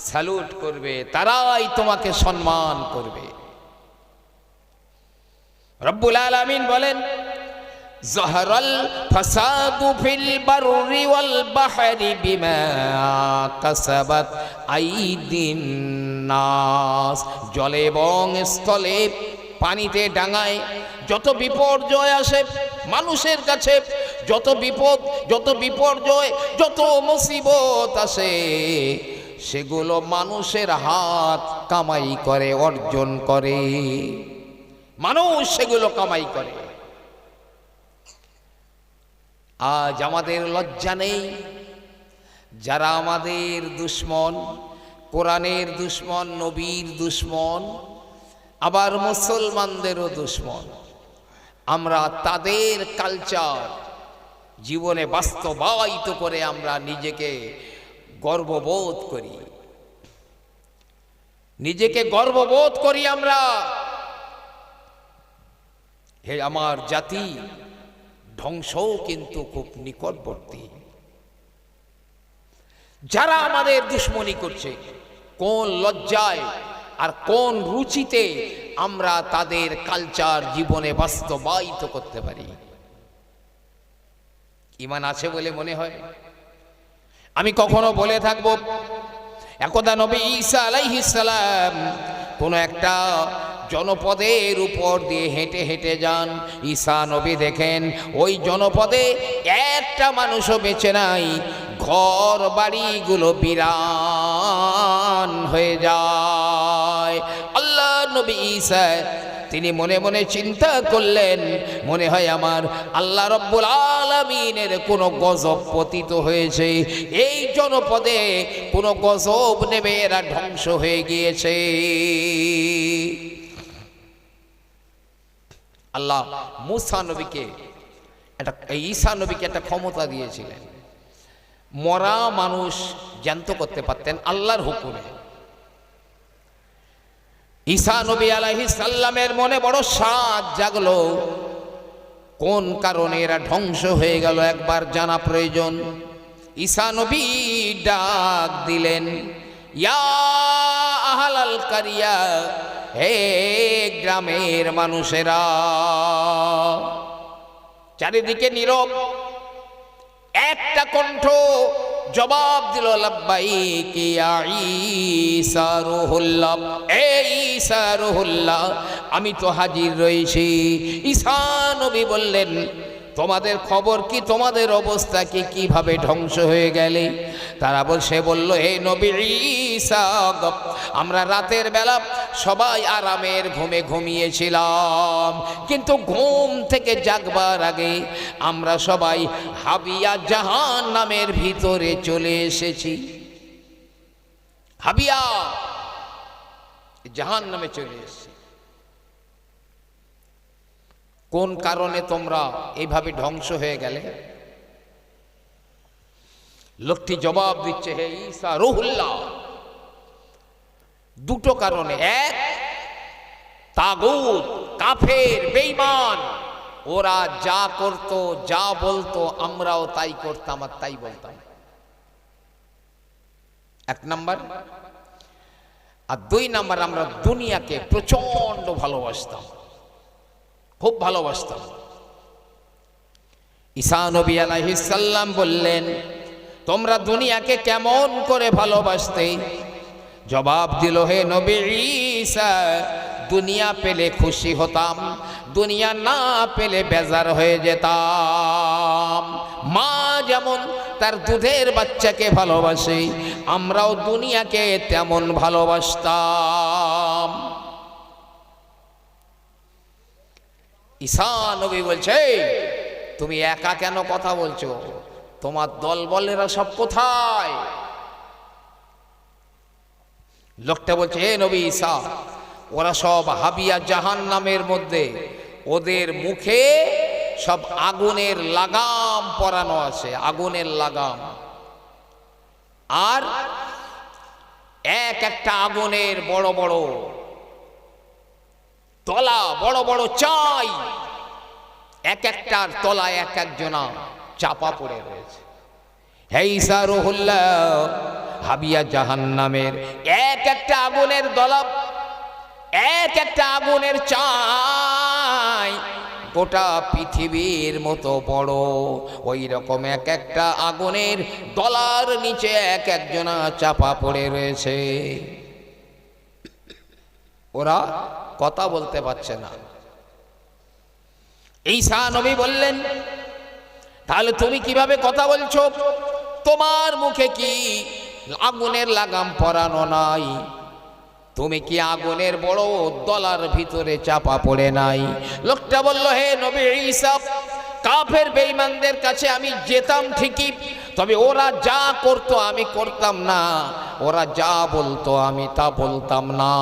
স্যালুট করবে, তারাই তোমাকে সম্মান করবে। রব্বুল আলামিন বলেন, যাহারাল ফাসাদু ফিল বাররি ওয়াল বাহরি বিমা কাসাবাত আইদিন নাস। জলে এবং স্থলে, পানিতে, ডাঙায় যত বিপর্যয় আসে মানুষের কাছে, যত বিপদ, যত বিপর্যয়, যত মুসিবত আসে, সেগুলো মানুষের হাত কামাই করে, অর্জন করে। মানুষ সেগুলো কামাই করে। আজ আমাদের লজ্জা নেই। যারা আমাদের দুশ্মন, কোরআনের দুশ্মন, নবীর দুশ্মন, আবার মুসলমানদেরও দুশ্মন, আমরা তাদের কালচার জীবনে বাস্তবায়িত করে আমরা নিজেকে গর্ববোধ করি, নিজেকে গর্ববোধ করি আমরা। হে আমার জাতি, ধ্বংসও কিন্তু খুব নিকটবর্তী। যারা আমাদের দুশ্মনী করছে, কোন লজ্জায় আর কোন রুচিতে আমরা তাদের কালচার জীবনে বাস্তবায়িত করতে পারি? ঈমান আছে বলে মনে হয়? আমি কখনো বলে থাকব, একদা নবী ঈসা আলাইহিস সালাম কোন একটা জনপদের উপর দিয়ে হেঁটে হেঁটে যান। ঈসা নবী দেখেন ওই জনপদে একটা মানুষও বেঁচে নাই, ঘর বাড়িগুলো বিরান হয়ে যায়। আল্লাহ নবী ঈসা তিনি মনে মনে চিন্তা করলেন, মনে হয় আমার আল্লাহ রব্বুল আলামিনের কোনো গজব পতিত হয়েছে, এই জনপদে কোনো গজব নেবে, এরা ধ্বংস হয়ে গিয়েছে। আল্লাহ মুসা নবীকে ঈসা নবীকে একটা ক্ষমতা দিয়েছিলেন, মরা মানুষ জ্যান্ত করতে পারতেন আল্লাহর হুকুমে। ঈসা নবী আলাইহিস সালামের মনে বড় সাধ জাগলো, কোন কারণে এরা ধ্বংস হয়ে গেল একবার জানা প্রয়োজন। ঈসা নবী ডাক দিলেন, ইয়া আহলাল কারিয়া, হে গ্রামের মানুষেরা। চারিদিকে নীরব, একটা কণ্ঠ জবাব দিল, লাব্বাইক ইয়া ঈসা রুহুল্লাহ, এ ঈসা রুহুল্লাহ, আমি তো হাজির রয়েছি। ঈসা নবী বললেন, তোমাদের খবর কি, তোমাদের অবস্থা কি, কিভাবে ধ্বংস হয়ে গেলে? তারা বলল, হে নবী ঈসা, আমরা রাতের বেলা সবাই আরামের ঘুমে ঘুমিয়েছিলাম, কিন্তু ঘুম থেকে জাগবার আগে আমরা সবাই হাবিয়া জাহান্নামের ভিতরে চলে এসেছি। হাবিয়া জাহান্নামে চলে এসেছি। কোন কারণে তোমরা এইভাবে ধ্বংস হয়ে গেলে? লোকটি জবাব দিচ্ছে, হে ঈসা রুহুল্লাহ, দুটো কারণে। এক, তাগুত, কাফের, বেঈমান, ওরা যা করতো, যা বলতো আমরাও তাই করতাম আর তাই বলতাম, এক নাম্বার। আর দুই নাম্বার, আমরা দুনিয়াকে প্রচন্ড ভালোবাসতাম, খুব ভালোবাসতাম। ঈসা নবী আলাইহিস সালাম বললেন, তোমরা দুনিয়াকে কেমন করে ভালোবাসতে? জবাব দিল, হে নবী ঈসা, দুনিয়া পেলে খুশি হতাম, দুনিয়া না পেলে বেজার হয়ে যেতাম। মা যেমন তার দুধের বাচ্চাকে ভালোবাসে, আমরাও দুনিয়াকে তেমন ভালোবাসতাম। ঈসা নবী বলছে, তুমি একা কেন কথা বলছো? তোমার দলবলেরা সব কোথায়? লোকটা বলছে, হে নবী ঈসা, ওরা সব হাবিয়া জাহান্নামের মধ্যে, ওদের মুখে সব আগুনের লাগাম পরানো আছে, আগুনের লাগাম। আর এক একটা আগুনের বড় বড় তলা, বড় বড় চাই, এক একটার তলায় এক একজনা চাপা পড়ে রয়েছে। হে ঈসা রুহুল্লাহ, হাবিয়া জাহান্নামের এক একটা আগুনের দলা, এক একটা আগুনের চাই গোটা পৃথিবীর মতো বড়। ওই রকম এক একটা আগুনের দলার নিচে এক একজনা চাপা পড়ে রয়েছে। ওরা কথা বলতে পারছে না। ঈসা নবী বললেন, তাহলে তুমি কিভাবে কথা বলছো? তোমার মুখে কি আগুনের লাগাম পরানো নাই? তুমি কি আগুনের বড় দলার ভিতরে চাপা পড়ে নাই? লোকটা বলল, হে নবী ঈসা, কাফের বেঈমানদের কাছে আমি যেতাম ঠিকই, তবে ওরা যা করতো আমি করতাম না, ওরা যা বলতো আমি তা বলতাম না।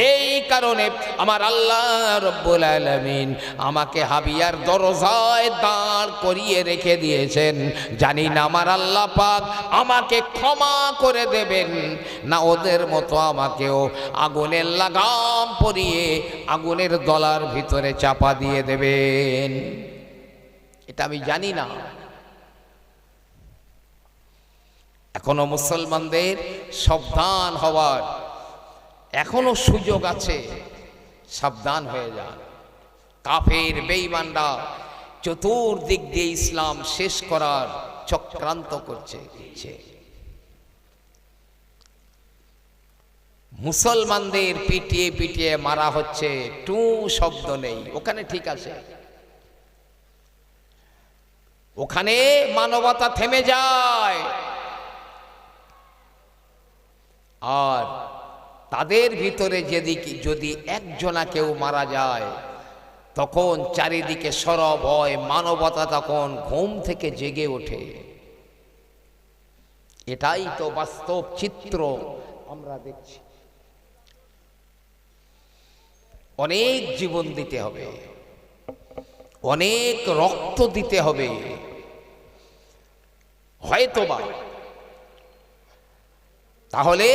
এই কারণে আমার আল্লাহ রব্বুল আলামিন আমাকে হাবিয়ার দরজায় দাঁড় করিয়ে রেখে দিয়েছেন। জানি না আমার আল্লাহ পাক আমাকে ক্ষমা করে দেবেন না ওদের মতো আমাকেও আগুনের লাগাম পরিয়ে আগুনের দলার ভিতরে চাপা দিয়ে দেবেন। এটা আমি জানি না। এখনো মুসলমানদের সাবধান হওয়ার এখনো সুযোগ আছে, সাবধান হয়ে যান। কাফের বেঈমানরা চতুর্দিক দিয়ে ইসলাম শেষ করার চক্রান্ত করছে। মুসলমানদের পিটিয়ে পিটিয়ে মারা হচ্ছে, টু শব্দ নেই ওখানে, ঠিক আছে, ওখানে মানবতা থেমে যায়। আর তাদের ভিতরে যদি একজনা কেউ মারা যায়, তখন চারিদিকে সরব হয়, মানবতা তখন ঘুম থেকে জেগে ওঠে। এটাই তো বাস্তব চিত্র আমরা দেখছি। অনেক জীবন দিতে হবে, অনেক রক্ত দিতে হবে, হয়তোবা তাহলে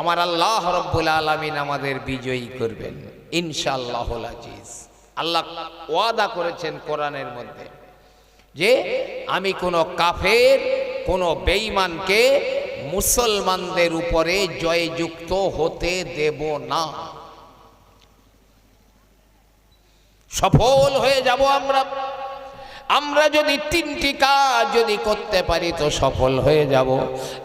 আমার আল্লাহ রাব্বুল আলামিন আমাদের বিজয়ী করবেন ইনশাআল্লাহুল আজিজ। আল্লাহ ওয়াদা করেছেন কোরআনের মধ্যে যে আমি কোনো কাফের, কোনো বেঈমানকে মুসলমানদের উপরে জয়যুক্ত হতে দেব না। সফল হয়ে যাব আমরা। আমরা যদি তিনটি কাজ যদি করতে পারি তো সফল হয়ে যাব।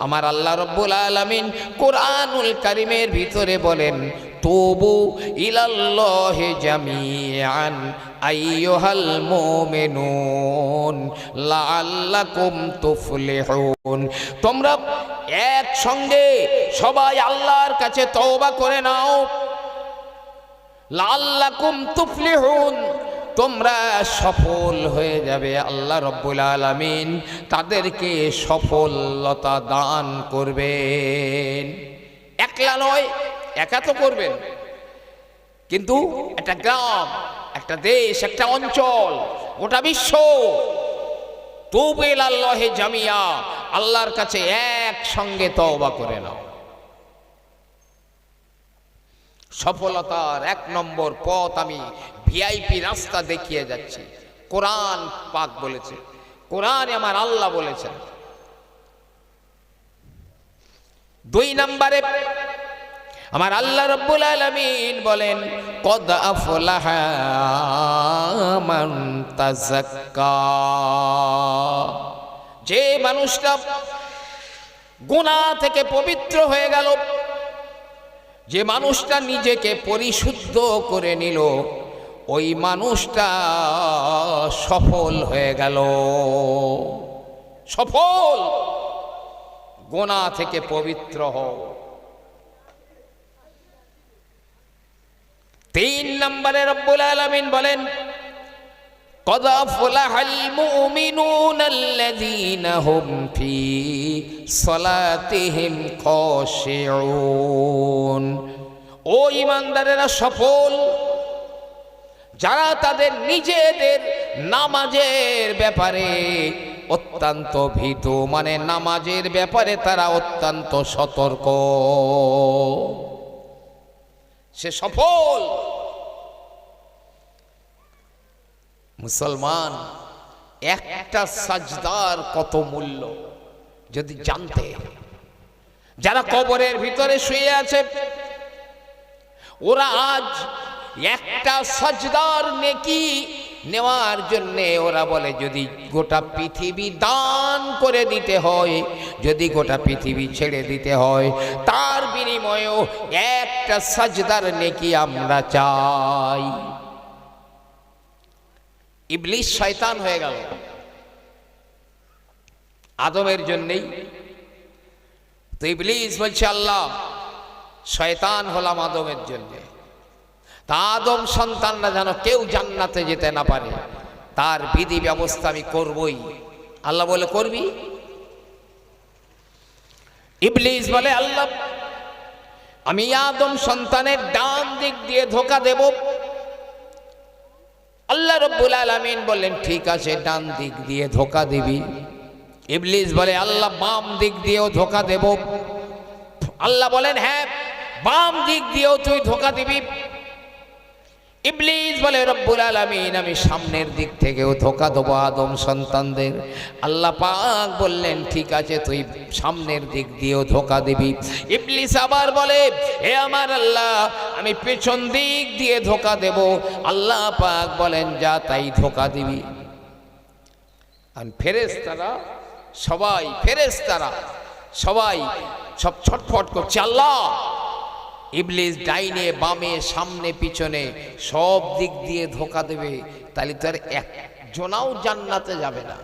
আমার আল্লাহ রাব্বুল আলামিন কোরআনুল কারীমের ভিতরে বলেন, তুবু ইলাল্লাহি জামিআন আইয়ুহাল মুমিনুন লাআল্লাকুম তুফলিহুন। তোমরা একসঙ্গে সবাই আল্লাহর কাছে তওবা করে নাও, লাআল্লাকুম তুফলিহুন, তোমরা সফল হয়ে যাবে। আল্লাহ রাব্বুল আলামিন তাদেরকে সফলতা দান করবেন। একলা নয়, একা তো করবেন, কিন্তু একটা গ্রাম, একটা দেশ, একটা অঞ্চল, গোটা বিশ্ব, তুবু ইলাল্লাহি জামিয়া, আল্লাহর কাছে একসঙ্গে তওবা করে নাও। সফলতার এক নম্বর পথ আমি ভিআইপি রাস্তা দেখিয়ে যাচ্ছি। কোরআন পাক বলেছে, কোরআনে আমার আল্লাহ বলেছেন। দুই নম্বরে আমার আল্লাহ রাব্বুল আলামিন বলেন, কদ আফলাহা মান তাযাক্কা, যে মানুষটা গুনাহ থেকে পবিত্র হয়ে গেল, যে মানুষটা নিজেকে পরিশুদ্ধ করে নিল, ওই মানুষটা সফল হয়ে গেল। সফল, গুনাহ থেকে পবিত্র হও। তিন নম্বরে রব্বুল আলামিন বলেন, قد أفلح المؤمنون الذين هم في صلاتهم خاشعون ও ঈমানদারেরা সফল যারা তাদের নিজেদের নামাজের ব্যাপারে অত্যন্ত ভীত, মানে নামাজের ব্যাপারে তারা অত্যন্ত সতর্ক, সে সফল। মুসলমান, একটা সাজদার কত মূল্য যদি জানতে। যারা কবরের ভিতরে শুয়ে আছে ওরা আজ একটা সাজদার নেকি নেওয়ার জন্য ওরা বলে যদি গোটা পৃথিবী দান করে দিতে হয়, যদি গোটা পৃথিবী ছেড়ে দিতে হয়, তার বিনিময়েও একটা সাজদার নেকি আমরা চাই। ইবলিস শয়তান হয়ে গেল আদমের জন্যই। তো ইবলিস বলছে আল্লাহ শয়তান হলাম আদমের জন্য, তা আদম সন্তানরা যেন কেউ জান্নাতে যেতে না পারে তার বিধি ব্যবস্থা আমি করবই। আল্লাহ বলে করবি? ইবলিস বলে আল্লাহ আমি আদম সন্তানের ডান দিক দিয়ে ধোঁকা দেব। আল্লাহ রব্বুল আলামিন বললেন ঠিক আছে ডান দিক দিয়ে ধোঁকা দিবি। ইবলিস বলে আল্লাহ বাম দিক দিয়েও ধোঁকা দেব। আল্লাহ বলেন হ্যাঁ বাম দিক দিয়েও তুই ধোঁকা দিবি। ইবলিস বলে রব্বুল আলামিন আমি সামনের দিক থেকেও ধোঁকা দেবো আদম সন্তানদের। আল্লাহ পাক বললেন ঠিক আছে তুই সামনের দিক দিয়েও ধোঁকা দিবি। ইবলিস আবার বলে হে আমার আল্লাহ আমি পেছন দিক দিয়ে ধোঁকা দেব। আল্লাহ পাক বলেন যা তাই ধোঁকা দিবি। আর ফেরেশতারা সবাই সব ছটফট করছে আল্লাহ ইবলিস ডাইনে বামে সামনে পিছনে সব দিক দিয়ে ধোঁকা দেবে, তাহলে তার একজনাও জান্নাতে যাবে না,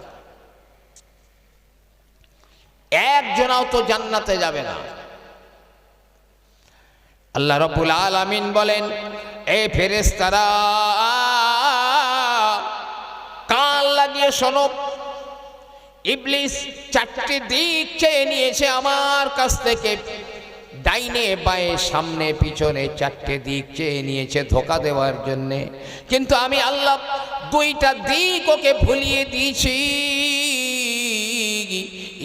একজনাও তো জান্নাতে যাবে না। আল্লাহ রাব্বুল আলামিন বলেন এ ফেরেশতারা কান লাগিয়ে শোনো, ইবলিস চারটি দিক চেয়ে নিয়েছে আমার কাছ থেকে, ডাইনে বাঁয়ে সামনে পিছনে চারটে দিক চেয়ে নিয়েছে ধোঁকা দেওয়ার জন্যে, কিন্তু আমি আল্লাহ দুইটা দিক ওকে ভুলিয়ে দিয়েছি।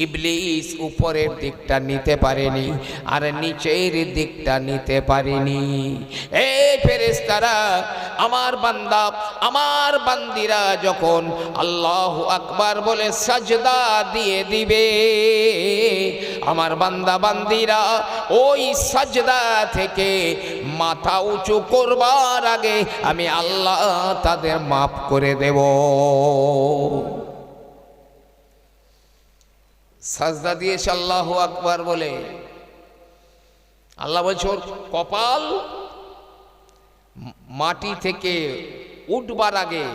ইবলিস উপরের দিকটা নিতে পারেনি আর নিচের দিকটা নিতে পারেনি। এই ফেরেশতারা আমার বান্দা আমার বান্দিরা যখন আল্লাহু আকবার বলে সাজদা দিয়ে দিবে, আমার বান্দা বান্দিরা ওই সাজদা থেকে মাথা উঁচু করবার আগে আমি আল্লাহ তাদের মাফ করে দেব। সাজদা দিয়েছে আল্লাহু আকবার বলে, আল্লাহ বলছে ওর কপাল মাটি থেকে উঠবার আগে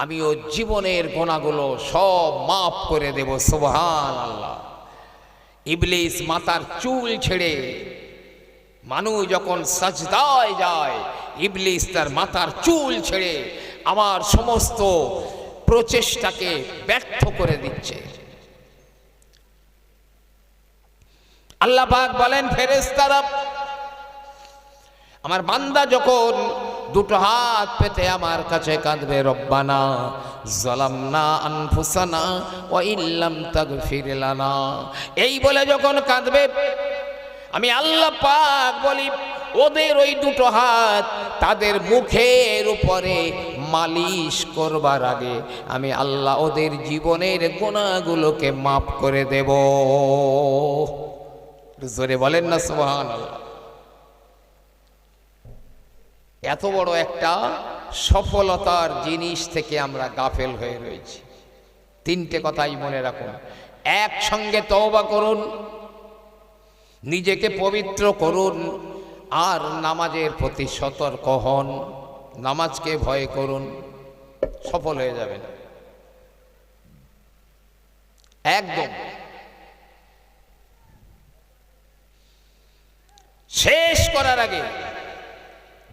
আমি ওর জীবনের গোনাগুলো সব মাফ করে দেব। সুবহানাল্লাহ। ইবলিস মাথার চুল ছেড়ে, মানুষ যখন সাজদায় যায় ইবলিস তার মাথার চুল ছেড়ে আমার সমস্ত প্রচেষ্টাকে ব্যর্থ করে দিচ্ছে। আল্লাহ পাক বলেন ফেরেশতারা আমার বান্দা যখন দুটো হাত পেতে আমার কাছে কাঁদবে রব্বানা যালামনা আনফুসানা ওয়া ইল্লাম তাগফির লানা, এই বলে যখন কাঁদবে আমি আল্লাহ পাক বলি ওদের ওই দুটো হাত তাদের মুখের উপরে মালিশ করবার আগে আমি আল্লাহ ওদের জীবনের গুনাহগুলোকে মাফ করে দেব। জোরে বলেন না সুবহানাল্লাহ। এত বড় একটা সফলতার জিনিস থেকে আমরা গাফেল হয়ে রয়েছি। তিনটে কথাই মনে রাখুন, একসঙ্গে তওবা করুন, নিজেকে পবিত্র করুন, আর নামাজের প্রতি সতর্ক হন, নামাজকে ভয় করুন, সফল হয়ে যাবেন একদম। শেষ করার আগে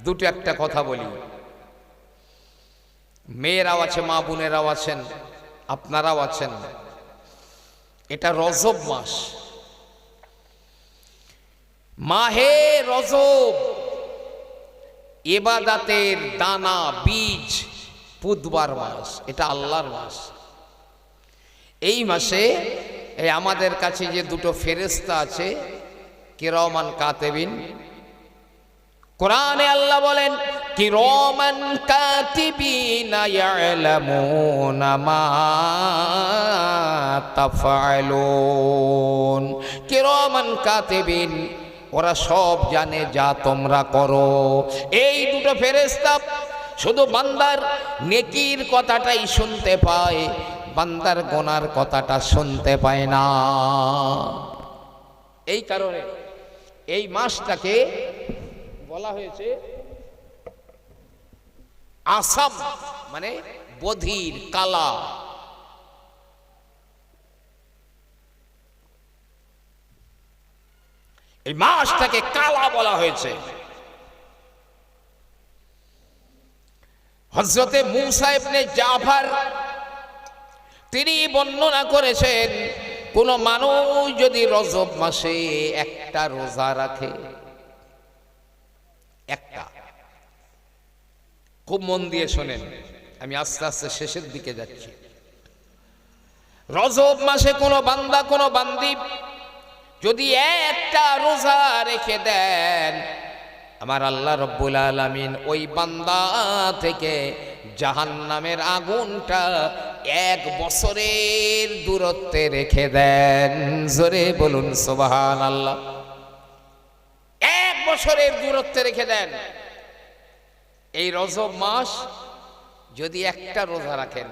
দুটো একটা কথা বলি। মেয়েরাও আছে, মা বোনেরাও আছেন, আপনারাও আছেন। এটা রজব মাস, মাহে রজব, ইবাদতের দানা বীজ পুতবার মাস, এটা আল্লাহর মাস। এই মাসে এই আমাদের কাছে যে দুটো ফেরেশতা আছে কিরামান কাতিবিন, কোরআনে আল্লাহ বলেন কিরামান কাতিবিনা ইয়ালামুনা মা তাফআলুন। কিরামান কাতিবিন, ওরা সব জানে যা তোমরা করো। এই দুটো ফেরেশতা শুধু বান্দার নেকির কথাটাই শুনতে পায়, বান্দার গুনার কথাটা শুনতে পায় না। এই কারণে এই মাসটাকে বলা হয়েছে আসাম, মানে বধির, কালা। এই মাসটাকে কালা বলা হয়েছে। হযরতে মূসা ইবনে জাফর তিনি বর্ণনা করেছেন, কোন মানুষ যদি রজব মাসে একটা রোজা রাখে, একটা, খুব মন দিয়ে শোনেন, আমি আস্তে আস্তে শেষের দিকে যাচ্ছি। রজব মাসে কোন বান্দা কোন বান্দি যদি একটা রোজা রেখে দেন, আমার আল্লাহ রব্বুল আলামিন ওই বান্দা থেকে জাহান্নামের আগুনটা 1 বছরের দূরত্বে রেখে দেন। জোরে বলুন সুবহানাল্লাহ। 1 বছরের দূরত্বে রেখে দেন। এই রজব মাস যদি একটা রোজা রাখেন,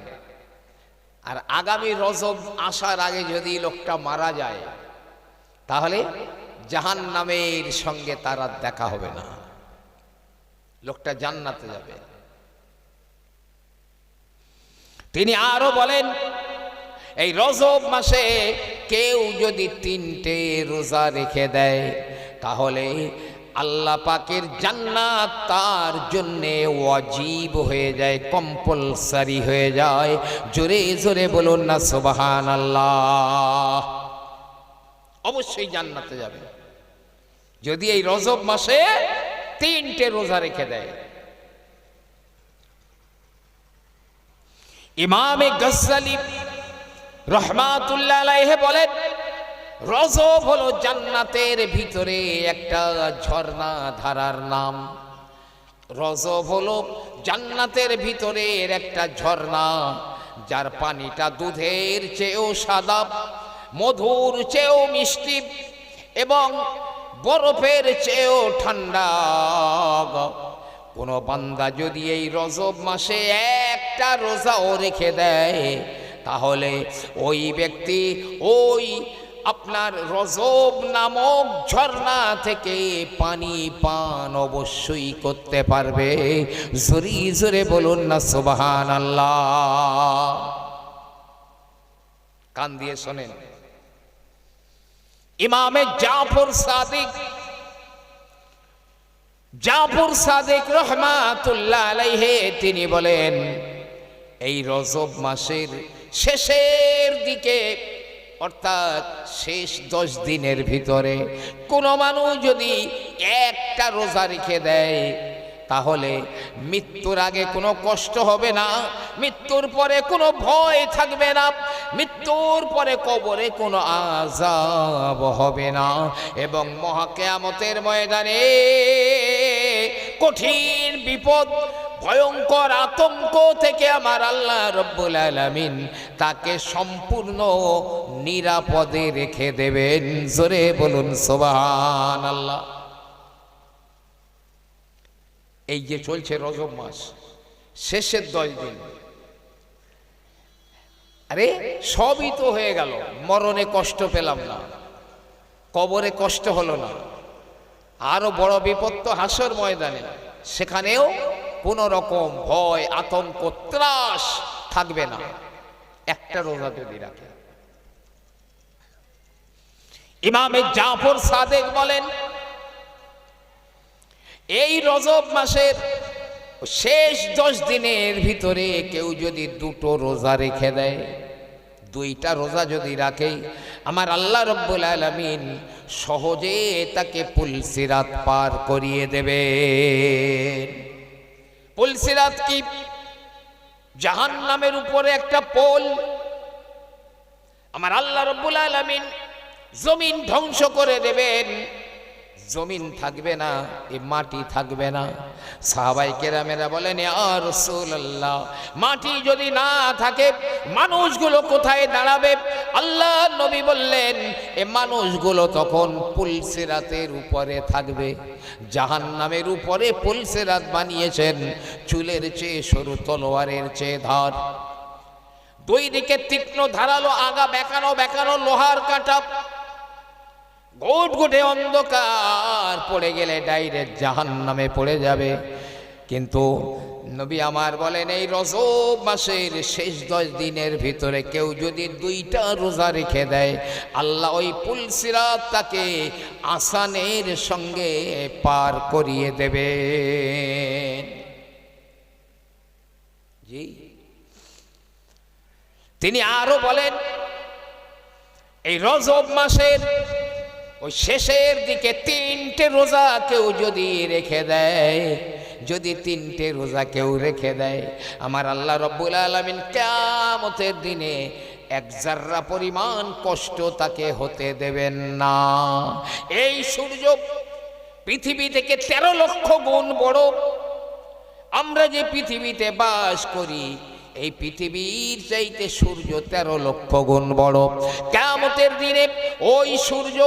আর আগামী রজব আসার আগে যদি লোকটা মারা যায়, তাহলে জাহান্নামের সঙ্গে তার আর দেখা হবে না, লোকটা জান্নাতে যাবে। তিনি আরো বলেন, এই রজব মাসে কেউ যদি 3টে রোজা রেখে দেয়, তাহলে আল্লাহ পাকের জান্নাত তার জন্যে ওয়াজিব হয়ে যায়, কম্পালসারি হয়ে যায়। জোরে জোরে বলুন না সুবহানাল্লাহ। অবশ্যই জান্নাতে যাবে যদি এই রজব মাসে 3টে রোজা রেখে দেয়। ইমামে গজ্জালি রাহমাতুল্লাহ আলাইহি বলেন, রজব হলো জান্নাতের ভিতরে একটা ঝর্ণা ধারার নাম। রজব হলো জান্নাতের ভিতরের একটা ঝর্ণা, যার পানিটা দুধের চেয়েও সাদা, মধুর চেয়েও মিষ্টি এবং বরফের চেয়েও ঠান্ডা। কোন বান্দা যদি এই রজব মাসে একটা রোজাও রেখে দেয়, তাহলে ওই ব্যক্তি ওই আপনার রজব নামক ঝর্ণা থেকে পানি পান অবশ্যই করতে পারবে। জোরে জোরে বলুন না সুবহানাল্লাহ। কান দিয়ে শোনেন, ইমামে জাফর সাদিক রহমাতুল্লাহ আলাইহি তিনি বলেন, এই রজব মাসের শেষের দিকে, অর্থাৎ শেষ 10 দিনের ভিতরে কোনো মানুষ যদি একটা রোজা রেখে দেয়, তাহলে মৃত্যুর আগে কোনো কষ্ট হবে না, মৃত্যুর পরে কোনো ভয় থাকবে না, মৃত্যুর পরে কবরে কোনো আযাব হবে না, এবং মহা কিয়ামতের ময়দানে কঠিন বিপদ, ভয়ঙ্কর আতঙ্ক থেকে আমার আল্লাহ রব্বুল আলামিন তাকে সম্পূর্ণ নিরাপদে রেখে দেবেন। জোরে বলুন সুবহানাল্লাহ। এই যে চলছে রজব মাস, শেষের 10 দিন, আরে সবই তো হয়ে গেল, মরণে কষ্ট পেলাম না, কবরে কষ্ট হলো না, আরো বড় বিপদ তো হাসর ময়দানে, সেখানেও কোন রকম ভয়, আতঙ্ক, ত্রাস থাকবে না একটা রোজা যদি রাখে। ইমামে জাফর সাদিক বলেন, এই রজব মাসের শেষ 10 দিনের ভিতরে কেউ যদি 2টো রোজা রেখে দেয়, 2টা রোজা যদি রাখে, আমার আল্লাহ রব্বুল আলামিন সহজে তাকে পুলসিরাত পার করিয়ে দেবে। পুলসিরাত কি? জাহান্নামের উপরে একটা পোল। আমার আল্লাহ রব্বুল আলামিন জমিন ধ্বংস করে দেবেন, জমিন থাকবে না, এই মাটি থাকবে না। সাহাবায়ে কেরামেরা বলেন, ইয়া রাসূলুল্লাহ, মাটি যদি না থাকে মানুষগুলো কোথায় দাঁড়াবে? আল্লাহ নবী বললেন, এই মানুষগুলো তখন পুলসিরাতের উপরে থাকবে। জাহান্নামের উপরে পুলসিরাত বানিয়েছেন চুলের চেয়ে সরু, তলোয়ারের চেয়ে ধার। 2 দিকে তীক্ষ্ণ ধারালো আগা বেঁকানো বেঁকানো লোহার কাঁটা, ঘুটঘুটে অন্ধকার, পড়ে গেলে ডাইরেক্ট জাহান্নামে পড়ে যাবে। কিন্তু নবী আমার বলেন, এই রজব মাসের শেষ 10 দিনের ভিতরে কেউ যদি 2টা রোজা রেখে দেয়, আল্লাহ ওই পুলসিরাত তাকে আসানের সঙ্গে পার করিয়ে দেবে। জি, তিনি আরো বলেন, এই রজব মাসের ওই শেষের দিকে 3টে রোজা কেউ যদি রেখে দেয়, যদি 3টে রোজা কেউ রেখে দেয়, আমার আল্লাহ রব্বুল আলামিন কিয়ামতের দিনে 1 জাররা পরিমাণ কষ্ট তাকে হতে দেবেন না। এই সূর্য পৃথিবী থেকে 13 লক্ষ গুণ বড়। আমরা যে পৃথিবীতে বাস করি, এই পৃথিবীর চাইতে সূর্য 13 লক্ষ গুণ বড়। কিয়ামতের দিনে ওই সূর্য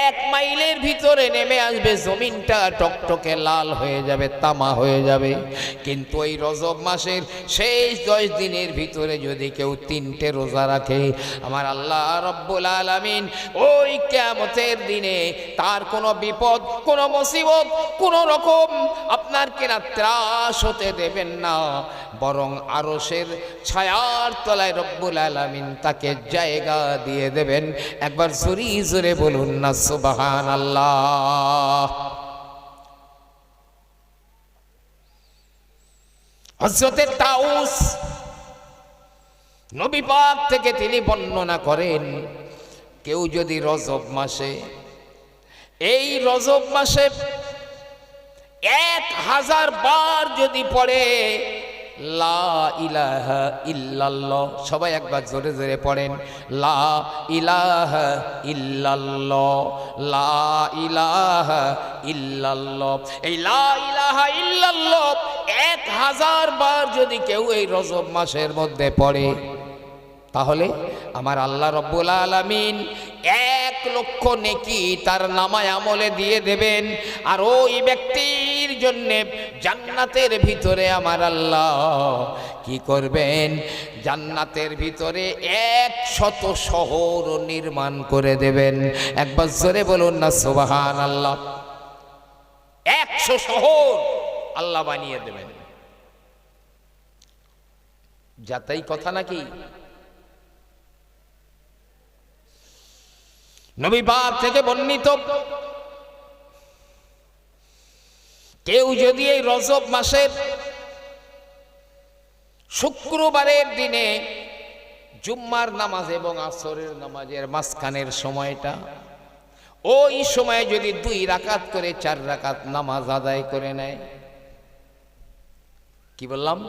1 মাইলের ভিতরে নেমে আসবে, জমিনটা টকটকে লাল হয়ে যাবে, তামা হয়ে যাবে। কিন্তু এই রজব মাসের শেষ 10 দিনের ভিতরে যদি কেউ 3টে রোজা রাখে, আমার আল্লাহ রব্বুল আলামিন ওই কিয়ামতের দিনে তার কোনো বিপদ, কোনো মুসিবত, কোনো রকম আপনার কিনা ত্রাস হতে দেবেন না, বরং আরশের ছায়ার তলায় রব্বুল আলামিন তাকে জায়গা দিয়ে দেবেন। একবার জোরে জোরে বলুন না সুবহানাল্লাহ। হযরতে তাউস নবী পাক থেকে তিনি বর্ণনা করেন, কেউ যদি রজব মাসে, এই রজব মাসে 1000 বার যদি পড়ে লা ইলাহা ইল্লাল্লাহ, সবাই একবার জোরে জোরে পড়েন, লা ইলাহা ইল্লাল্লাহ, লা ইলাহা ইল্লাল্লাহ। এই লা ইলাহা ইল্লাল্লাহ 1000 বার যদি কেউ এই রজব মাসের মধ্যে পড়ে, তাহলে আমার আল্লাহ রব্বুল আলামিন 1 লক্ষ নেকি তার নামায় আমলে দিয়ে দেবেন। আর ওই ব্যক্তির জন্য জান্নাতের ভিতরে আমার আল্লাহ কি করবেন? জান্নাতের ভিতরে 100 শহর নির্মাণ করে দেবেন। একবার জোরে বলুন না সুবহানাল্লাহ। 100 শহর আল্লাহ বানিয়ে দেবেন। যাতাই কথা নাকি? নবী পাক থেকে বর্ণিত, কেউ যদি এই রজব মাসের শুক্রবারের দিনে জুম্মার নামাজ এবং আসরের নামাজের মাঝখানের সময়টা, ওই সময়ে যদি 2 রাকাত করে 4 রাকাত নামাজ আদায় করে নেয়, কি বললাম?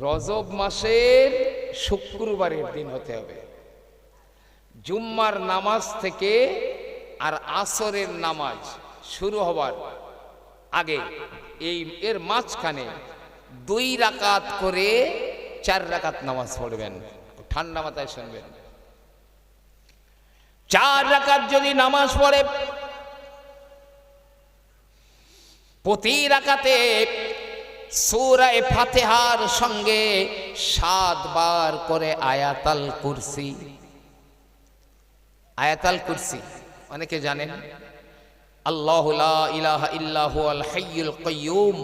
রজব মাসের শুক্রবারের দিন হতে হবে। জুম্মার নামাজ থেকে আর আসরের নামাজ শুরু হবার আগে এর মাঝখানে 2 রাকাত করে 4 রাকাত নামাজ পড়বেন। ঠান্ডা মাথায় শুনবেন। 4 রাকাত যদি নামাজ পড়ে, প্রতি রাকাতে সূরা ফাতিহার সঙ্গে 7 বার করে আয়াতুল কুরসি। আয়াতুল কুরসি অনেকে জানেন, আল্লাহু লা ইলাহা ইল্লা হুয়াল হাইয়ুল কাইয়্যুম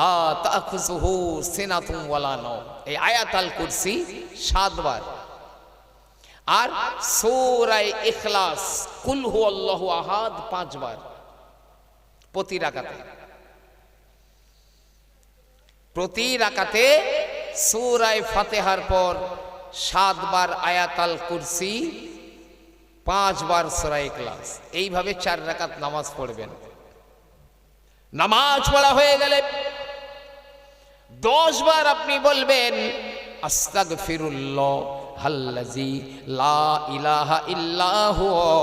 লা তাখুযুহু সিনাতুন ওয়ালা নাওম। এই আয়াতুল কুরসি 7 বার। আর সূরা ইখলাস কুল হুয়াল্লাহু আহাদ 5 বার প্রতি রাকাতে। প্রতি রাকাতে সূরা ফাতিহার পর 7 বার আয়াতুল কুরসি, 5 বার সূরা ইখলাস, এইভাবে 4 রাকাত নামাজ পড়বেন। নামাজ পড়া হয়ে গেলে 10 বার আপনি বলবেন আস্তাগফিরুল্লাহাল্লাযী লা ইলাহা ইল্লা হুয়া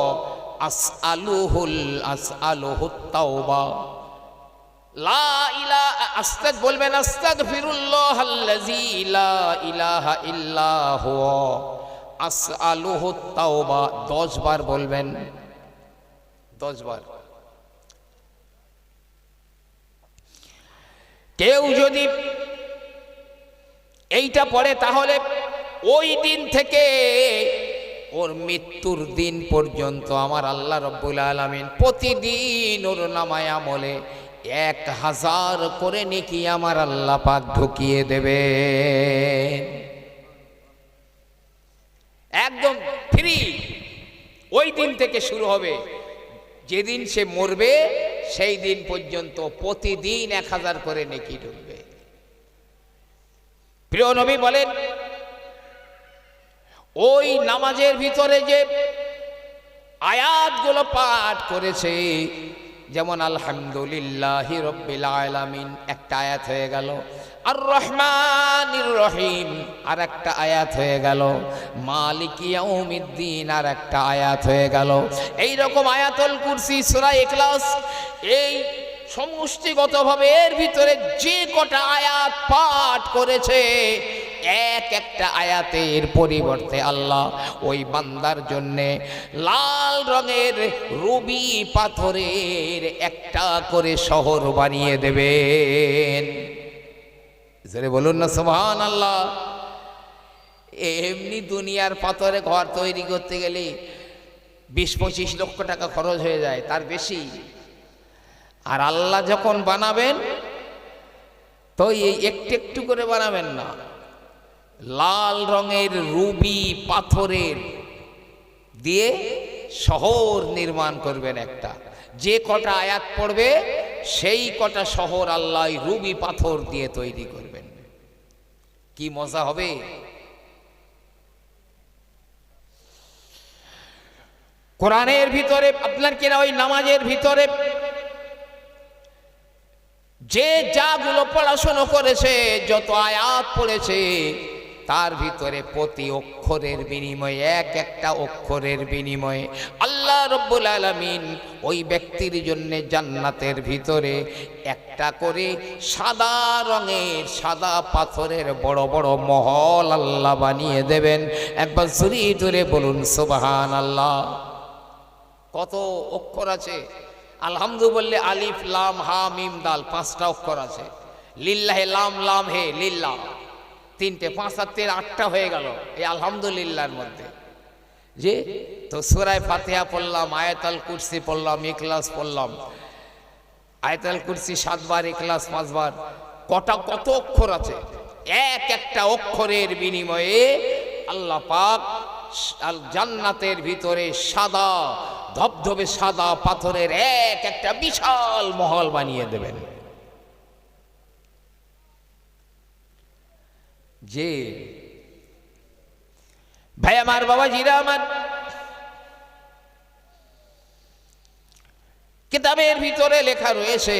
আসআলুহুত তাওবা। লা ইলাহা বলবেন আস্তাগফিরুল্লাহাল্লাযী লা ইলাহা ইল্লা হুয়া আসআলুহুত তাওবা, 10 বার বলবেন, 10 বার। কেউ যদি এইটা পড়ে তাহলে ওই দিন থেকে ওর মৃত্যুর দিন পর্যন্ত আমার আল্লাহ রব্বুল আলামিন প্রতিদিন ওর নামায় আমলে 1000 করে নেকি আমার আল্লাহ পাক ঢুকিয়ে দেবে, একদম ফ্রি। ওই দিন থেকে শুরু হবে, যেদিন সে মরবে সেই দিন পর্যন্ত প্রতিদিন 1000 করে নেকি ঢুকবে। প্রিয় নবী বলেন, ওই নামাজের ভিতরে যে আয়াতগুলো পাঠ করেছে, যেমন আলহামদুলিল্লাহি রাব্বিল আলামিন একটা আয়াত হয়ে গেল, আর রহমানির রহিম আর একটা আয়াত হয়ে গেল, মালিকি ইয়াউমিদ্দিন আর একটা আয়াত হয়ে গেল, এই রকম আয়াতুল কুরসি, সূরা ইখলাস, এই সমষ্টিগতভাবে এর ভিতরে যে কটা আয়াত পাঠ করেছে, এক একটা আয়াতের পরিবর্তে আল্লাহ ওই বান্দার জন্যে লাল রঙের রুবি পাথরের একটা করে শহর বানিয়ে দেবেন। জোরে বলুন না সুবহানাল্লাহ। এমনি দুনিয়ার পাথরে ঘর তৈরি করতে গেলে 20-25 লক্ষ টাকা খরচ হয়ে যায়, তার বেশি। আর আল্লাহ যখন বানাবেন তো এই একটু একটু করে বানাবেন না, লাল রঙের রুবি পাথরের দিয়ে শহর নির্মাণ করবেন একটা। যে কটা আয়াত পড়বে সেই কটা শহর আল্লাহ রুবি পাথর দিয়ে তৈরি করবেন। কি মজা হবে! কোরআনের ভিতরে আপনার কিনা ওই নামাজের ভিতরে যে যাগুলো পড়াশোনা করেছে, যত আয়াত পড়েছে, তার ভিতরে প্রতি অক্ষরের বিনিময়ে, এক একটা অক্ষরের বিনিময়ে আল্লাহ রব্বুল আলামিন ওই ব্যক্তির জন্য জান্নাতের ভিতরে একটা করে সাদা রঙের, সাদা পাথরের বড় বড় মহল আল্লাহ বানিয়ে দেবেন। একবার জোরে জোরে বলুন সুবহানাল্লাহ। কত অক্ষর আছে? আলহামদু বললে আলিফ লাম হা মিম দাল 5টা অক্ষর আছে। লিল্লাহে লাম লাম হে লিল্লাহ 3টে, 5 আর 3 8টা হয়ে গেল এই আলহামদুলিল্লাহর মধ্যে। যে তো সূরা ফাতিহা পড়লাম, আয়াতুল কুরসি পড়লাম, ইখলাস পড়লাম। আয়াতুল কুরসি 7 বার, ইখলাস 5 বার। কত অক্ষর আছে! এক একটা অক্ষরের বিনিময়ে আল্লাহ পাক জান্নাতের ভিতরে সাদা ধবধবে সাদা পাথরের এক একটা বিশাল মহল বানিয়ে দেবেন। যে ভাই আমার, বাবাজিরা আমার, কিতাবের ভিতরে লেখা রয়েছে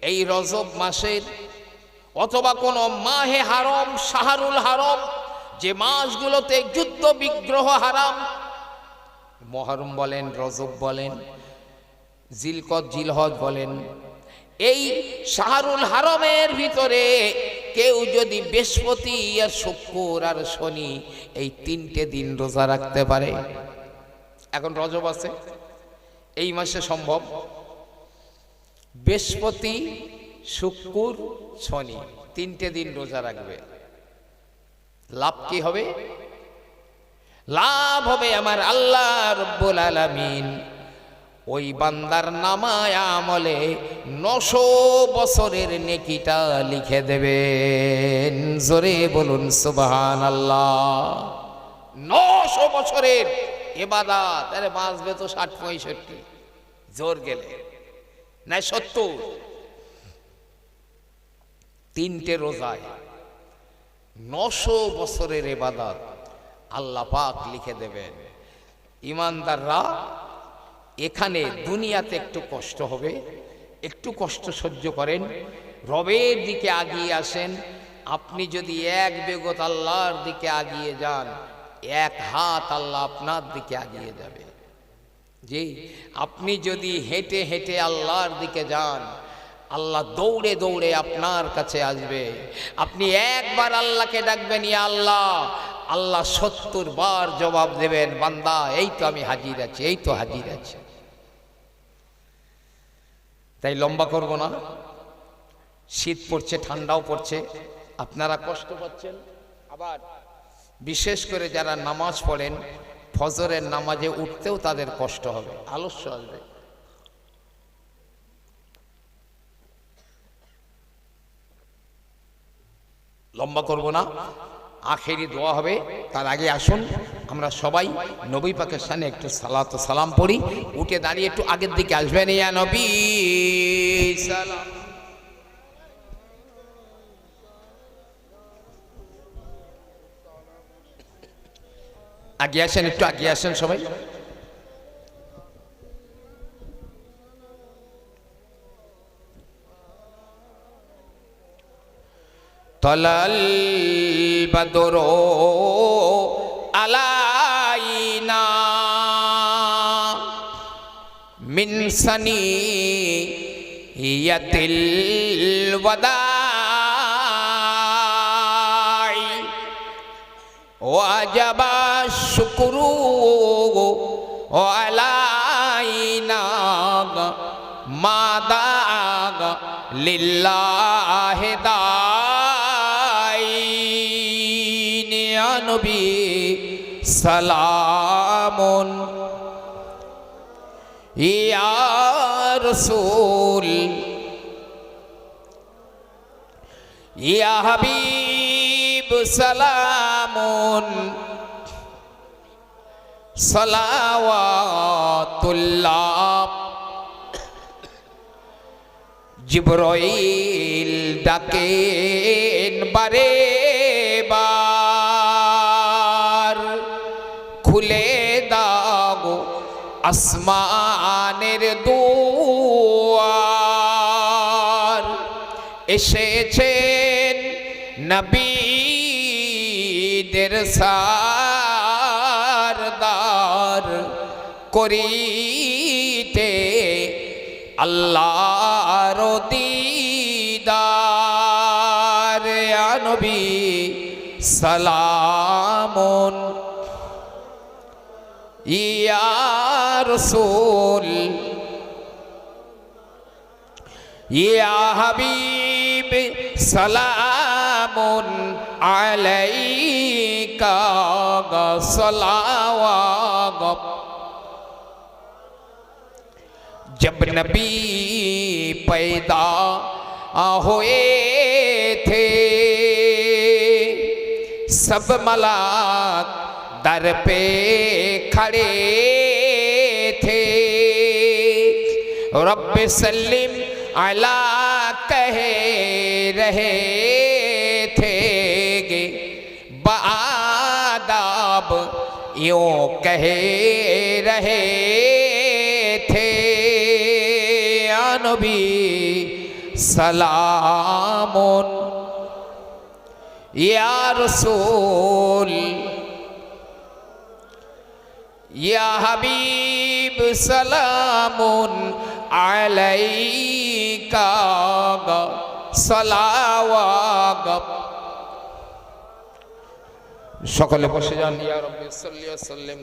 এই রজব মাসের অথবা কোন মাহে হারাম, শাহরুল হারাম, যে মাসগুলোতে যুদ্ধ বিগ্রহ হারাম, মুহররম বলেন, রজব বলেন, জিলকদ জিলহজ বলেন, এই শাহরুল হারামের ভিতরে কেউ যদি বৃহস্পতি আর শুক্র আর শনি এই 3টে দিন রোজা রাখতে পারে, এখন রজব আছে, এই মাসে সম্ভব, বৃহস্পতি শুক্র শনি 3টে দিন রোজা রাখবে, লাভ কি হবে? লাভ হবে আমার আল্লাহ রব্বুল আলামিন ওই বান্দার নামায় আমলে 900 বছরের নেকিটা লিখে দেবেন। জোরে বলুন সুবহানাল্লাহ। 900 বছরের ইবাদত, আরে বাঁচবে তো 60-65, জোর গেলে না 70। 3টে রোজায় 900 বছরের ইবাদত আল্লাহ পাক লিখে দেবেন। ইমানদাররা এখানে দুনিয়াতে একটু কষ্ট হবে, একটু কষ্ট সহ্য করেন, রবের দিকে আগিয়ে আসেন। আপনি যদি এক বেগত আল্লাহর দিকে আগিয়ে যান, এক হাত আল্লাহ আপনার দিকে আগিয়ে যাবে। জি, আপনি যদি হেঁটে হেঁটে আল্লাহর দিকে যান, আল্লাহ দৌড়ে দৌড়ে আপনার কাছে আসবে। আপনি একবার আল্লাহকে ডাকবেন, ইয়া আল্লাহ, আল্লাহ 70 বার জবাব দেবেন, বান্দা এই তো আমি হাজির আছি, এই তো হাজির আছি। তাই লম্বা করব না, শীত পড়ছে, ঠান্ডাও পড়ছে, আপনারা কষ্ট পাচ্ছেন। আবার বিশেষ করে যারা নামাজ পড়েন, ফজরের নামাজে উঠতেও তাদের কষ্ট হবে, আলস্য আসবে। লম্বা করব না, আখেরি দোয়া হবে। তার আগে আসুন আমরা সবাই নবী পাকের সামনে একটু সালাত ও সালাম পড়ি। উঠে দাঁড়িয়ে একটু আগের দিকে আসবেন, ইয়া নবী সালাম। আগে আসেন, একটু আগে আসেন সবাই। তলাল বদরো আলাইনা মিন সানিয়াতিল ওয়াদাই ওয়াজাবা শুকরু আলাইনা মাদাগ লিল্লাহি দাইন ইয়া নবী সালামুন ইয়া রাসূল ইয়া হাবিব সালামুন সালাওয়াতুল্লাহ। জিবরাইল ডাকেন বারে বার, খুলে দাও আসমানের দুয়ার। এসেছেন নবীদের সারদার, করিতে আল্লাহর দিদার। ইয়া নবী সালামুন ইয়া রাসূল ইয়া হাবিব সালামুন আলাইকা সালাওয়াত। जब नबी पैदा हुए थे, सब मलाक दर पे खड़े थे। रब सल्लिम अला कह रहे थे, बादाब यूं कह रहे थे। नबी सलामुन या रसूल या हबीब सलामुन अलैका सलावात। সকলে বসে যান। ইয়া রাব্বি সাল্লি ওয়া সাল্লিম।